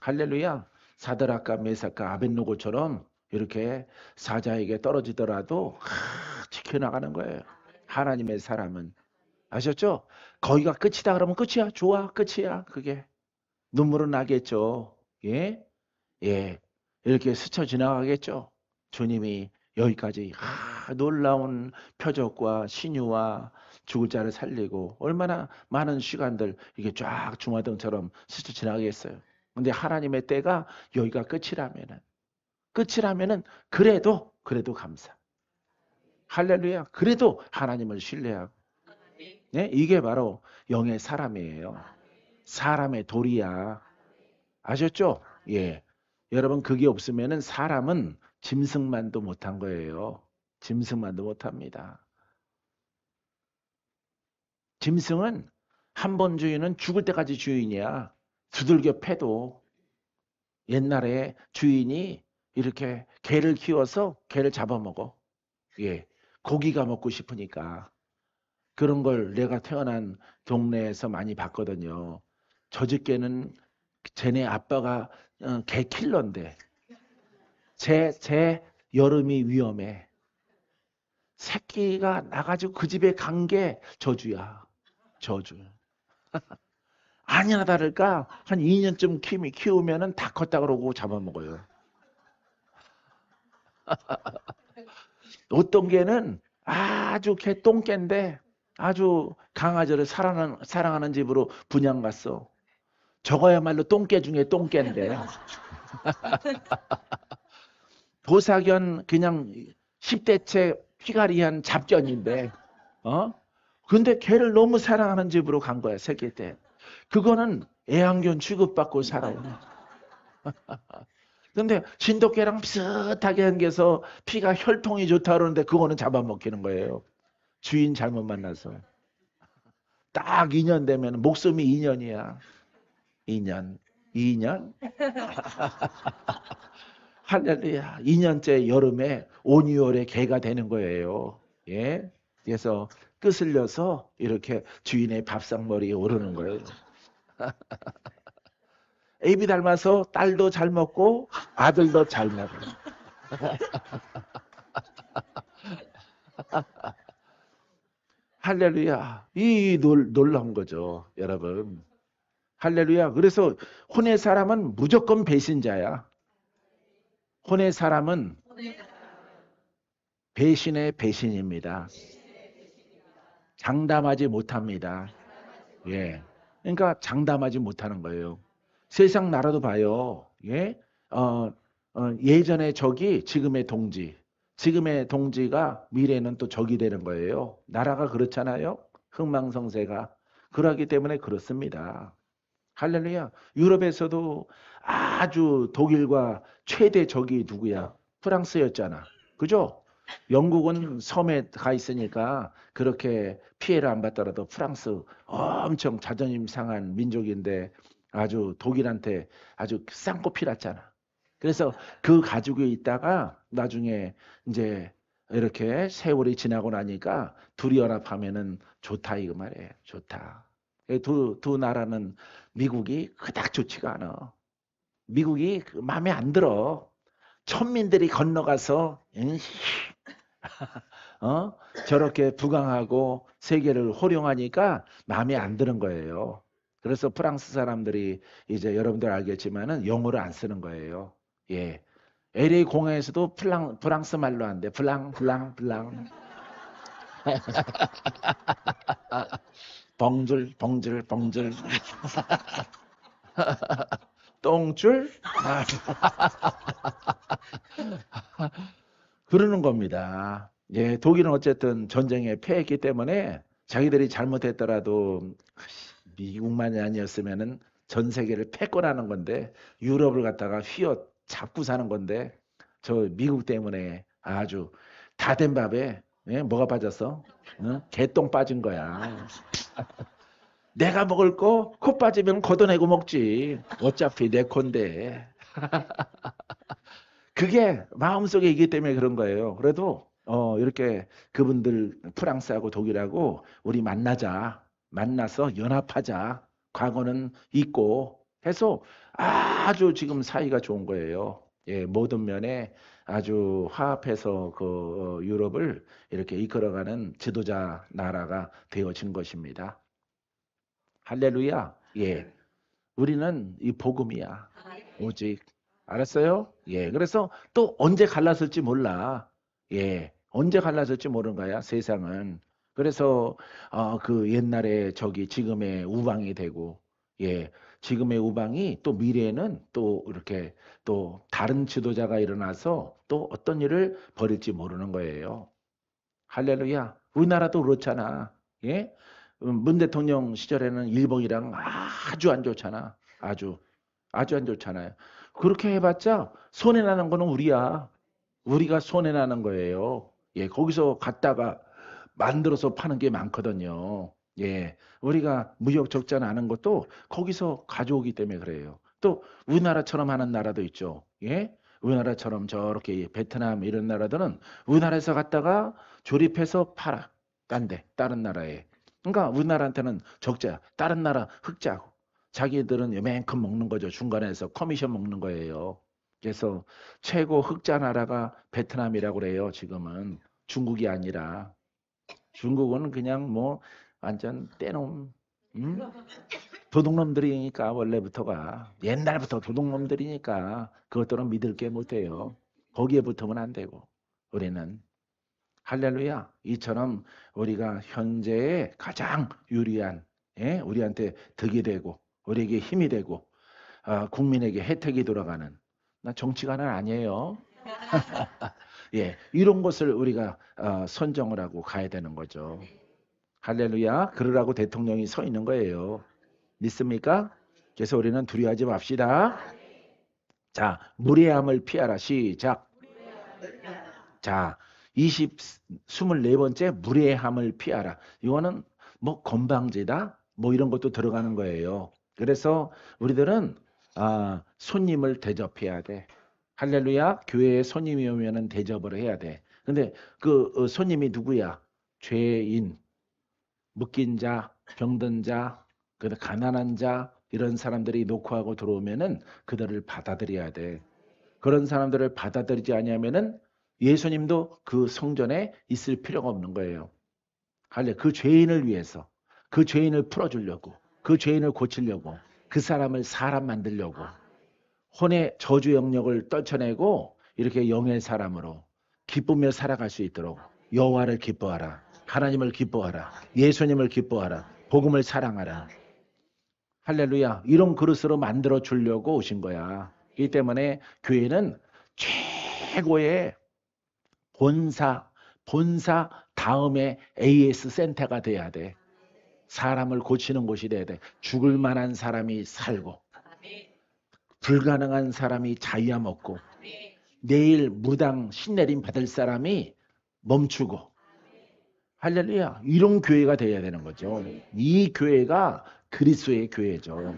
할렐루야. 사드락과 메삭과 아벳노고처럼 이렇게 사자에게 떨어지더라도 지켜나가는 거예요. 하나님의 사람은 아셨죠? 거기가 끝이다 그러면 끝이야. 좋아, 끝이야. 그게 눈물은 나겠죠. 예, 예, 이렇게 스쳐 지나가겠죠. 주님이 여기까지 놀라운 표적과 신유와 죽을 자를 살리고 얼마나 많은 시간들 이게 쫙 주마등처럼 스쳐 지나가겠어요. 근데 하나님의 때가 여기가 끝이라면은 그래도 감사. 할렐루야. 그래도 하나님을 신뢰하고. 네? 이게 바로 영의 사람이에요. 사람의 도리야. 아셨죠? 예. 여러분, 그게 없으면은 사람은 짐승만도 못한 거예요. 짐승만도 못합니다. 짐승은 한 번 주인은 죽을 때까지 주인이야. 두들겨 패도. 옛날에 주인이 이렇게 개를 키워서 개를 잡아먹어. 예. 고기가 먹고 싶으니까. 그런 걸 내가 태어난 동네에서 많이 봤거든요. 저집게는 쟤네 아빠가 개 킬러인데 제 여름이 위험해. 새끼가 나가지고 그 집에 간 게 저주야. 저주. 아니나 다를까 한 2년쯤 키우면은 다 컸다 그러고 잡아먹어요. 어떤 개는 아주 개 똥개인데 아주 강아지를 사랑하는 집으로 분양 갔어. 저거야말로 똥개 중에 똥개인데 도사견 그냥 10대째 휘가리한 잡견인데 근데 걔를 너무 사랑하는 집으로 간 거야, 새끼 때. 그거는 애완견 취급받고 살아요. 근데 진돗개랑 비슷하게 생겨서 피가 혈통이 좋다 그러는데 그거는 잡아먹히는 거예요. 주인 잘못 만나서. 딱 2년 되면 목숨이 2년이야. 2년. 2년? 할렐루야. 2년째 여름에 온유월에 개가 되는 거예요. 예. 그래서 끄슬려서 이렇게 주인의 밥상머리에 오르는 거예요. 애비 닮아서 딸도 잘 먹고 아들도 잘 먹어. 할렐루야. 이 놀라운 거죠, 여러분. 할렐루야. 그래서 혼의 사람은 무조건 배신자야. 혼의 사람은 배신의 배신입니다. 장담하지 못합니다. 예. 그러니까 장담하지 못하는 거예요. 세상 나라도 봐요. 예. 예전의 적이 지금의 동지. 지금의 동지가 미래는 또 적이 되는 거예요. 나라가 그렇잖아요. 흥망성쇠가. 그러기 때문에 그렇습니다. 할렐루야. 유럽에서도 아주 독일과 최대 적이 누구야? 프랑스였잖아. 그죠? 영국은 섬에 가 있으니까 그렇게 피해를 안 받더라도 프랑스 엄청 자존심 상한 민족인데 아주 독일한테 아주 쌍코피 났잖아. 그래서 그 가지고 있다가 나중에 이제 이렇게 세월이 지나고 나니까 둘이 연합하면은 좋다 이거 말이에요. 좋다. 두 나라는 미국이 그닥 좋지가 않아. 미국이 마음에 안 들어. 천민들이 건너가서 저렇게 부강하고 세계를 호령하니까 마음에 안 드는 거예요. 그래서 프랑스 사람들이 이제 여러분들 알겠지만은 영어를 안 쓰는 거예요. 예. LA 공항에서도 프랑스 말로 안 돼. 블랑. 벙줄. 똥줄? 그러는 겁니다. 예, 독일은 어쨌든 전쟁에 패했기 때문에 자기들이 잘못했더라도 미국만이 아니었으면은 전 세계를 패권하는 건데 유럽을 갖다가 휘어 잡고 사는 건데 저 미국 때문에 아주 다 된 밥에 예, 뭐가 빠졌어? 응? 개똥 빠진 거야. 내가 먹을 거 코 빠지면 걷어내고 먹지. 어차피 내 건데. 그게 마음속에 있기 때문에 그런 거예요. 그래도 이렇게 그분들 프랑스하고 독일하고 우리 만나서 연합하자. 과거는 잊고 해서 아주 지금 사이가 좋은 거예요. 예, 모든 면에 아주 화합해서 그 유럽을 이렇게 이끌어가는 지도자 나라가 되어진 것입니다. 할렐루야. 예. 우리는 이 복음이야. 오직. 알았어요? 예. 그래서 또 언제 갈라설지 몰라. 예. 언제 갈라설지 모르는 거야, 세상은. 그래서 그 옛날에 저기 지금의 우방이 되고, 예. 지금의 우방이 또 미래에는 또 이렇게 또 다른 지도자가 일어나서 또 어떤 일을 벌일지 모르는 거예요. 할렐루야. 우리나라도 그렇잖아. 예? 문 대통령 시절에는 일본이랑 아주 안 좋잖아. 아주 안 좋잖아요. 그렇게 해봤자 손해나는 거는 우리야. 우리가 손해나는 거예요. 예, 거기서 갖다가 만들어서 파는 게 많거든요. 예, 우리가 무역 적자 나는 것도 거기서 가져오기 때문에 그래요. 또 우리나라처럼 하는 나라도 있죠. 예, 우리나라처럼 저렇게 베트남 이런 나라들은 우리나라에서 갖다가 조립해서 팔아. 딴데, 다른 나라에. 그러니까 우리나라한테는 적자, 다른 나라 흑자고. 자기들은 요만큼 먹는 거죠. 중간에서 커미션 먹는 거예요. 그래서 최고 흑자 나라가 베트남이라고 그래요. 지금은 중국이 아니라 중국은 그냥 뭐 완전 떼놈, 음? 도둑놈들이니까 원래부터가 옛날부터 도둑놈들이니까 그것들은 믿을 게 못해요. 거기에 붙으면 안 되고 우리는 할렐루야 이처럼 우리가 현재의 가장 유리한 예? 우리한테 득이 되고 우리에게 힘이 되고 국민에게 혜택이 돌아가는 나 정치가는 아니에요. 예, 이런 것을 우리가 선정을 하고 가야 되는 거죠. 할렐루야. 그러라고 대통령이 서 있는 거예요. 믿습니까? 그래서 우리는 두려워하지 맙시다. 자, 무례함을 피하라. 시작. 자, 24번째 무례함을 피하라. 이거는 뭐 건방지다? 뭐 이런 것도 들어가는 거예요. 그래서 우리들은 손님을 대접해야 돼. 할렐루야. 교회에 손님이 오면은 대접을 해야 돼. 근데 그 손님이 누구야? 죄인, 묶인 자, 병든 자, 가난한 자 이런 사람들이 노크하고 들어오면은 그들을 받아들여야 돼. 그런 사람들을 받아들이지 않으면은 예수님도 그 성전에 있을 필요가 없는 거예요. 할래 그 죄인을 위해서 그 죄인을 풀어주려고 그 죄인을 고치려고 그 사람을 사람 만들려고 혼의 저주 영역을 떨쳐내고 이렇게 영의 사람으로 기쁘며 살아갈 수 있도록 여호와를 기뻐하라. 하나님을 기뻐하라. 예수님을 기뻐하라. 복음을 사랑하라. 할렐루야. 이런 그릇으로 만들어 주려고 오신 거야. 이 때문에 교회는 최고의 본사 다음에 AS 센터가 돼야 돼. 사람을 고치는 곳이 돼야 돼. 죽을 만한 사람이 살고 불가능한 사람이 자유함 얻고 내일 무당 신내림 받을 사람이 멈추고 할렐루야. 이런 교회가 돼야 되는 거죠. 이 교회가 그리스도의 교회죠.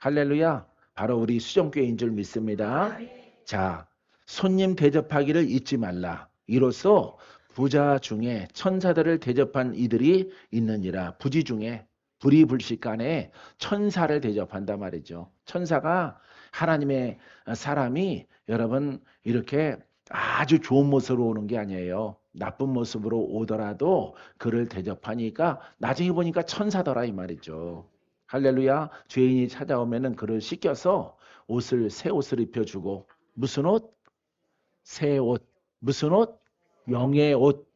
할렐루야. 바로 우리 수정교회인 줄 믿습니다. 자, 손님 대접하기를 잊지 말라. 이로써 부자 중에 천사들을 대접한 이들이 있느니라. 부지 중에 불의불식간에 천사를 대접한단 말이죠. 천사가 하나님의 사람이 여러분 이렇게 아주 좋은 모습으로 오는 게 아니에요. 나쁜 모습으로 오더라도 그를 대접하니까 나중에 보니까 천사더라 이 말이죠. 할렐루야. 죄인이 찾아오면은 그를 씻겨서 새 옷을 입혀주고 무슨 옷? 새 옷. 무슨 옷? 영의 옷.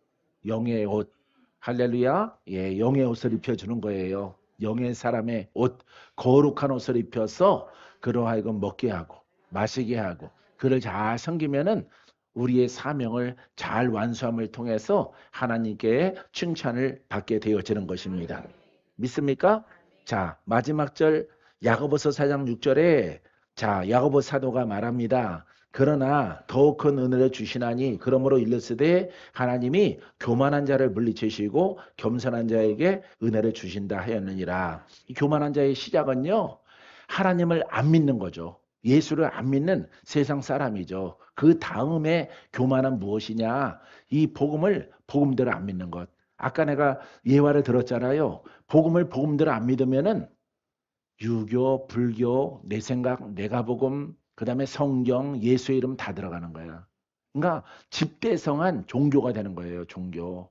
영의 옷. 할렐루야. 예, 영의 옷을 입혀주는 거예요. 영의 사람의 옷. 거룩한 옷을 입혀서 그로 하여금 먹게 하고 마시게 하고 그를 잘 섬기면은 우리의 사명을 잘 완수함을 통해서 하나님께 칭찬을 받게 되어지는 것입니다. 믿습니까? 자, 마지막 절 야고보서 4장 6절에 자, 야고보 사도가 말합니다. 그러나 더욱 큰 은혜를 주시나니 그러므로 일렀으되 하나님이 교만한 자를 물리치시고 겸손한 자에게 은혜를 주신다 하였느니라. 이 교만한 자의 시작은요. 하나님을 안 믿는 거죠. 예수를 안 믿는 세상 사람이죠. 그 다음에 교만은 무엇이냐? 이 복음대로 안 믿는 것. 아까 내가 예화를 들었잖아요. 복음대로 안 믿으면은 유교, 불교, 내 생각, 내가 복음, 그 다음에 성경, 예수의 이름 다 들어가는 거야. 그러니까 집대성한 종교가 되는 거예요. 종교.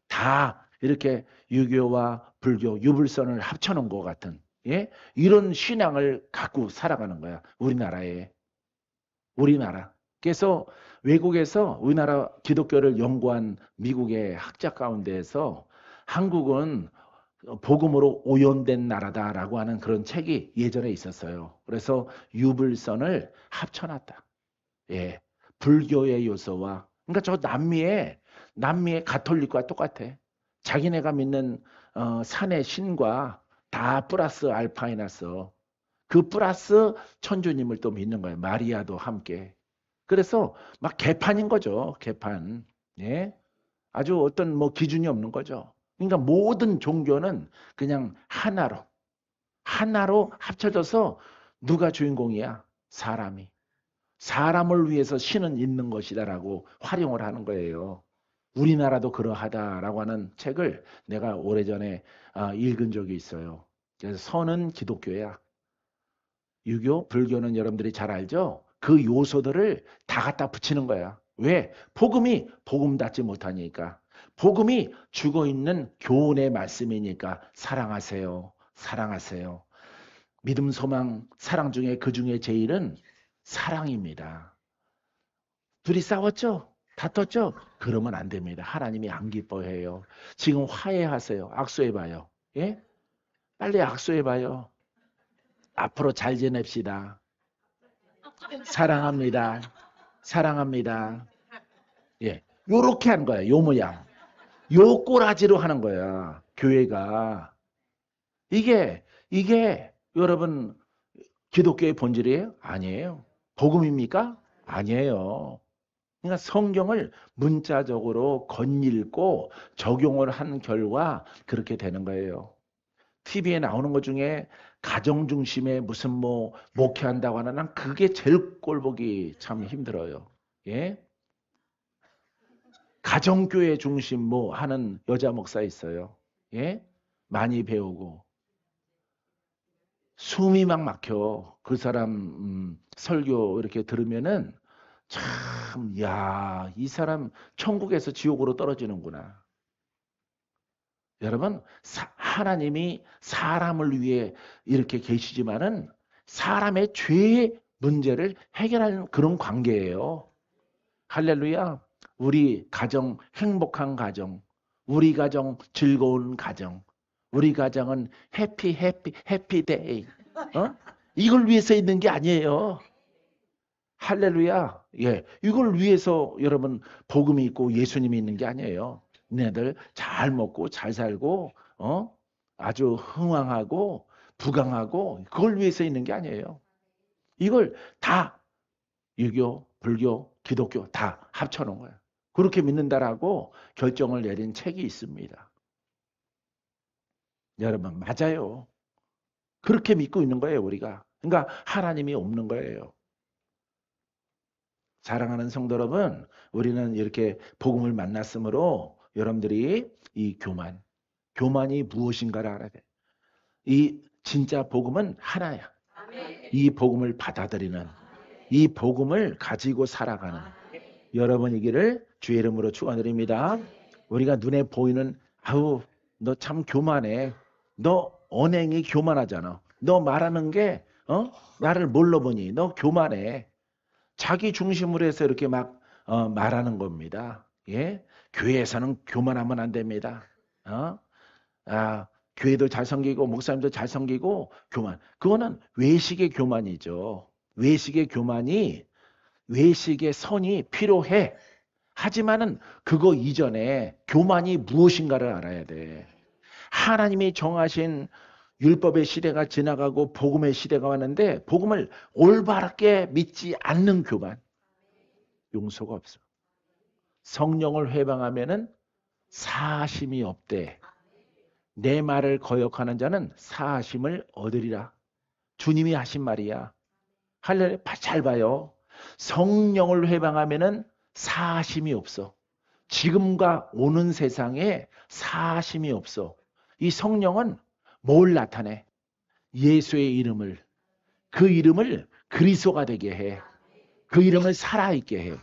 다 이렇게 유교와 불교, 유불선을 합쳐놓은 것 같은. 예? 이런 신앙을 갖고 살아가는 거야. 우리나라. 그래서 외국에서 우리나라 기독교를 연구한 미국의 학자 가운데에서 한국은 복음으로 오염된 나라다라고 하는 그런 책이 예전에 있었어요. 그래서 유불선을 합쳐놨다. 예. 불교의 요소와 그러니까 저 남미의 가톨릭과 똑같아. 자기네가 믿는 산의 신과 다 플러스 알파이나서 그 플러스 천주님을 또 믿는 거예요. 마리아도 함께. 그래서 막 개판인 거죠. 개판. 예. 아주 어떤 뭐 기준이 없는 거죠. 그러니까 모든 종교는 그냥 하나로 합쳐져서 누가 주인공이야? 사람이. 사람을 위해서 신은 있는 것이다라고 활용을 하는 거예요. 우리나라도 그러하다라고 하는 책을 내가 오래전에 읽은 적이 있어요. 그래서 선은 기독교야. 유교, 불교는 여러분들이 잘 알죠? 그 요소들을 다 갖다 붙이는 거야. 왜? 복음이 복음답지 못하니까. 복음이 죽어있는 교훈의 말씀이니까 사랑하세요. 사랑하세요. 믿음, 소망, 사랑 중에 그 중에 제일은 사랑입니다. 둘이 싸웠죠? 다퉜죠? 그러면 안 됩니다. 하나님이 안 기뻐해요. 지금 화해하세요. 악수해봐요. 예? 빨리 악수해봐요. 앞으로 잘 지냅시다. 사랑합니다. 사랑합니다. 예. 요렇게 하는 거야. 요 모양. 요 꼬라지로 하는 거야. 교회가. 이게 여러분 기독교의 본질이에요? 아니에요. 복음입니까? 아니에요. 그러니까 성경을 문자적으로 건읽고 적용을 한 결과 그렇게 되는 거예요. TV에 나오는 것 중에 가정 중심의 무슨 뭐 목회한다고 하는 난 그게 제일 꼴보기 참 힘들어요. 예? 가정교회 중심 뭐 하는 여자 목사 있어요. 예? 많이 배우고 숨이 막 막혀. 그 사람 설교 이렇게 들으면은 참, 야, 이 사람 천국에서 지옥으로 떨어지는구나. 여러분, 하나님이 사람을 위해 이렇게 계시지만은 사람의 죄의 문제를 해결하는 그런 관계예요. 할렐루야. 우리 가정, 행복한 가정, 우리 가정, 즐거운 가정, 우리 가정은 해피데이. 이걸 위해서 있는 게 아니에요. 할렐루야. 예. 이걸 위해서 여러분 복음이 있고 예수님이 있는 게 아니에요. 너네들 잘 먹고 잘 살고 아주 흥왕하고 부강하고 그걸 위해서 있는 게 아니에요. 이걸 다 유교, 불교, 기독교 다 합쳐 놓은 거예요. 그렇게 믿는다라고 결정을 내린 책이 있습니다. 여러분 맞아요. 그렇게 믿고 있는 거예요, 우리가. 그러니까 하나님이 없는 거예요. 사랑하는 성도 여러분, 우리는 이렇게 복음을 만났으므로 여러분들이 이 교만이 무엇인가를 알아야 돼. 이 진짜 복음은 하나야. 이 복음을 받아들이는, 이 복음을 가지고 살아가는 여러분이기를 주의 이름으로 축원드립니다. 우리가 눈에 보이는 아우 너 참 교만해. 너 언행이 교만하잖아. 너 말하는 게 나를 뭘로 보니? 너 교만해. 자기 중심으로 해서 이렇게 막 말하는 겁니다. 예? 교회에서는 교만하면 안 됩니다. 교회도 잘 섬기고 목사님도 잘 섬기고 교만. 그거는 외식의 교만이죠. 외식의 선이 필요해. 하지만은 그거 이전에 교만이 무엇인가를 알아야 돼. 하나님이 정하신 율법의 시대가 지나가고 복음의 시대가 왔는데 복음을 올바르게 믿지 않는 교만 용서가 없어. 성령을 회방하면은 사심이 없대. 내 말을 거역하는 자는 사심을 얻으리라. 주님이 하신 말이야. 할렐루야. 잘 봐요. 성령을 회방하면은 사심이 없어. 지금과 오는 세상에 사심이 없어. 이 성령은 뭘 나타내? 예수의 이름을. 그 이름을 그리스도가 되게 해. 그 이름을 살아있게 해.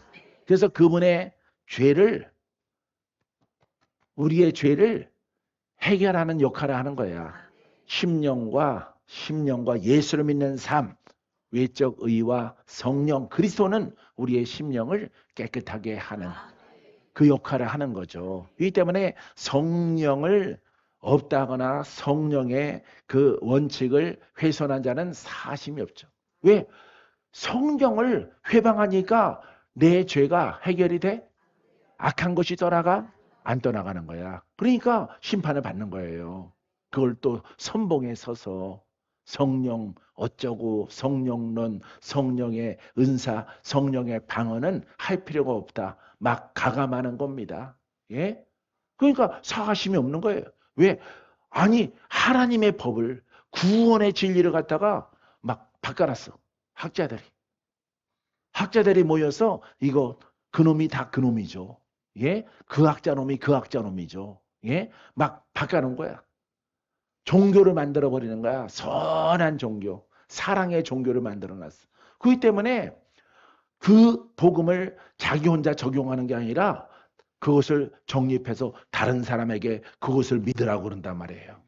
그래서 그분의 우리의 죄를 해결하는 역할을 하는 거야. 심령과 심령과 예수를 믿는 삶, 외적 의와 성령, 그리스도는 우리의 심령을 깨끗하게 하는 그 역할을 하는 거죠. 이 때문에 성령을 없다거나 성령의 그 원칙을 훼손한 자는 사심이 없죠. 왜? 성령을 회방하니까 내 죄가 해결이 돼? 악한 것이 떠나가? 안 떠나가는 거야. 그러니까 심판을 받는 거예요. 그걸 또 선봉에 서서 성령 어쩌고 성령론, 성령의 은사, 성령의 방언은 할 필요가 없다. 막 가감하는 겁니다. 예? 그러니까 사하심이 없는 거예요. 왜? 아니 하나님의 법을 구원의 진리를 갖다가 막 바꿔놨어. 학자들이. 학자들이 모여서 이거 그놈이 다 그놈이죠. 예? 그 학자놈이 그 학자놈이죠. 예? 막 바꿔놓은 거야. 종교를 만들어 버리는 거야. 선한 종교, 사랑의 종교를 만들어 놨어. 그렇기 때문에 그 복음을 자기 혼자 적용하는 게 아니라 그것을 정립해서 다른 사람에게 그것을 믿으라고 그런단 말이에요.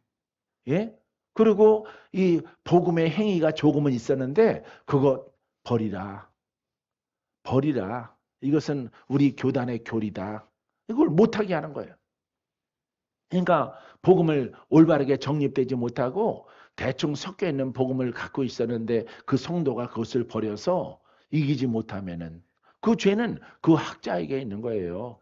예? 그리고 이 복음의 행위가 조금은 있었는데 그거 버리라. 버리라. 이것은 우리 교단의 교리다. 이걸 못하게 하는 거예요. 그러니까 복음을 올바르게 정립되지 못하고 대충 섞여 있는 복음을 갖고 있었는데 그 성도가 그것을 버려서 이기지 못하면은 그 죄는 그 학자에게 있는 거예요.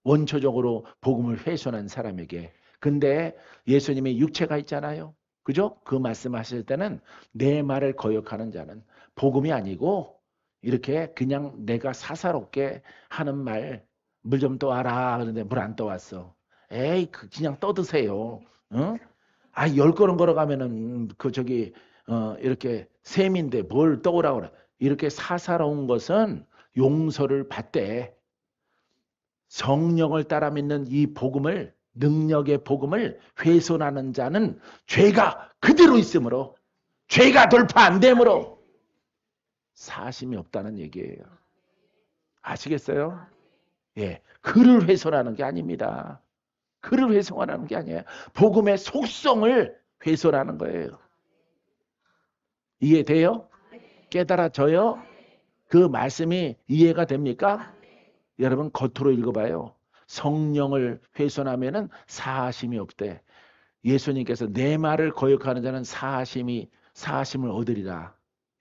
원초적으로 복음을 훼손한 사람에게. 근데 예수님의 육체가 있잖아요. 그죠? 그 말씀하실 때는 내 말을 거역하는 자는 복음이 아니고 이렇게 그냥 내가 사사롭게 하는 말, 물 좀 떠와라. 그런데 물 안 떠왔어. 에이, 그냥 떠드세요. 어? 아, 10걸음 걸어가면은 그 저기 이렇게 셈인데 뭘 떠오라 그래. 이렇게 사사로운 것은 용서를 받되 성령을 따라 믿는 이 복음을 능력의 복음을 훼손하는 자는 죄가 그대로 있으므로 죄가 돌파 안 되므로 사심이 없다는 얘기예요. 아시겠어요? 예, 그를 훼손하는 게 아닙니다. 그를 훼손하는 게 아니에요. 복음의 속성을 훼손하는 거예요. 이해돼요? 깨달아져요? 그 말씀이 이해가 됩니까? 여러분 겉으로 읽어봐요. 성령을 훼손하면은 사하심이 없대. 예수님께서 내 말을 거역하는 자는 사하심을 얻으리라.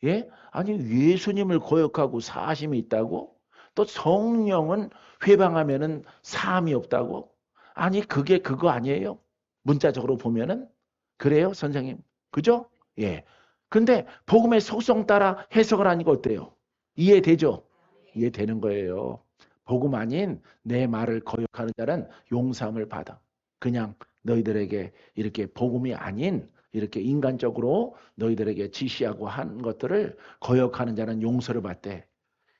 예? 아니 예수님을 거역하고 사하심이 있다고? 또 성령은 회방하면은 사함이 없다고? 아니 그게 그거 아니에요? 문자적으로 보면은 그래요, 선생님. 그죠? 예. 근데 복음의 속성 따라 해석을 하니까 어때요? 이해되죠? 이해되는 거예요. 복음 아닌 내 말을 거역하는 자는 용서함을 받아. 그냥 너희들에게 이렇게 복음이 아닌 이렇게 인간적으로 너희들에게 지시하고 한 것들을 거역하는 자는 용서를 받되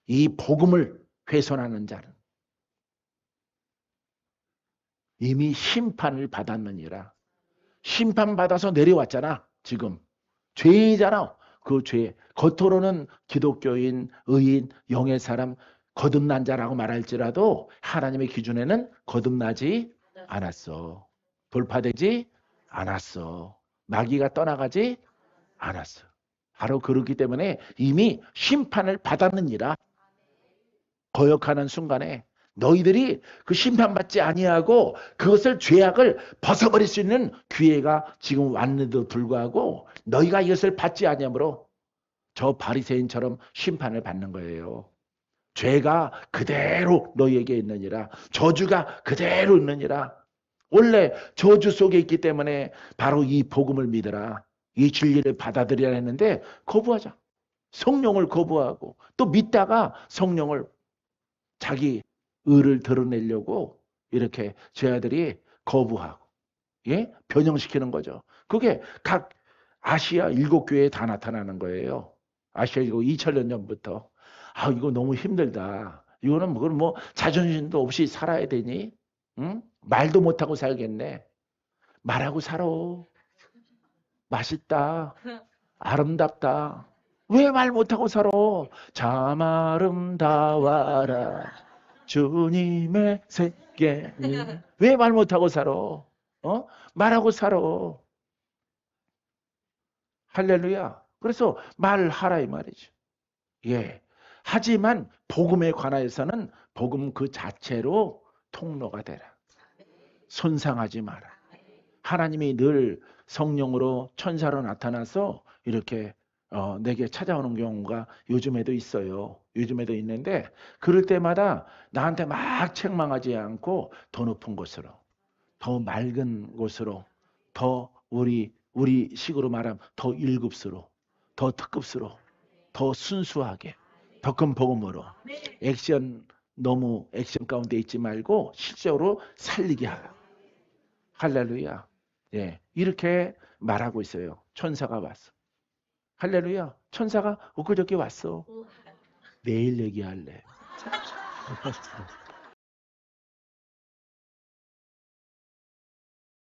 이 복음을 훼손하는 자는 이미 심판을 받았느니라. 심판받아서 내려왔잖아. 지금. 죄이잖아. 그 죄. 겉으로는 기독교인, 의인, 영의 사람, 거듭난 자라고 말할지라도 하나님의 기준에는 거듭나지 않았어. 돌파되지 않았어. 마귀가 떠나가지 않았어. 바로 그렇기 때문에 이미 심판을 받았느니라. 거역하는 순간에 너희들이 그 심판받지 아니하고 그것을 죄악을 벗어버릴 수 있는 기회가 지금 왔는데도 불구하고 너희가 이것을 받지 아니하므로 저 바리새인처럼 심판을 받는 거예요. 죄가 그대로 너희에게 있느니라. 저주가 그대로 있느니라. 원래 저주 속에 있기 때문에 바로 이 복음을 믿으라. 이 진리를 받아들여야 했는데 거부하자. 성령을 거부하고 또 믿다가 성령을 자기 의를 드러내려고 이렇게 죄아들이 거부하고 예? 변형시키는 거죠. 그게 각 아시아 7교회에 다 나타나는 거예요. 아시아 7 2000년 전부터. 아, 이거 너무 힘들다. 이거는 뭐 자존심도 없이 살아야 되니? 응? 말도 못하고 살겠네. 말하고 살아. 맛있다. 아름답다. 왜 말 못하고 살아? 참 아름다워라. 주님의 새끼. 왜 말 못하고 살아? 어? 말하고 살아. 할렐루야. 그래서 말하라 이 말이죠. 예. 하지만 복음에 관하여서는 복음 그 자체로 통로가 되라. 손상하지 마라. 하나님이 늘 성령으로 천사로 나타나서 이렇게 내게 찾아오는 경우가 요즘에도 있어요. 요즘에도 있는데 그럴 때마다 나한테 막 책망하지 않고 더 높은 곳으로, 더 맑은 곳으로, 더 우리 식으로 말하면 더 1급수로, 더 특급수로, 더 순수하게, 더 큰 복음으로 액션 너무 액션 가운데 있지 말고 실제로 살리게 하라. 할렐루야. 예, 이렇게 말하고 있어요. 천사가 왔어. 할렐루야. 천사가 엊그저께 왔어. 내일 얘기할래.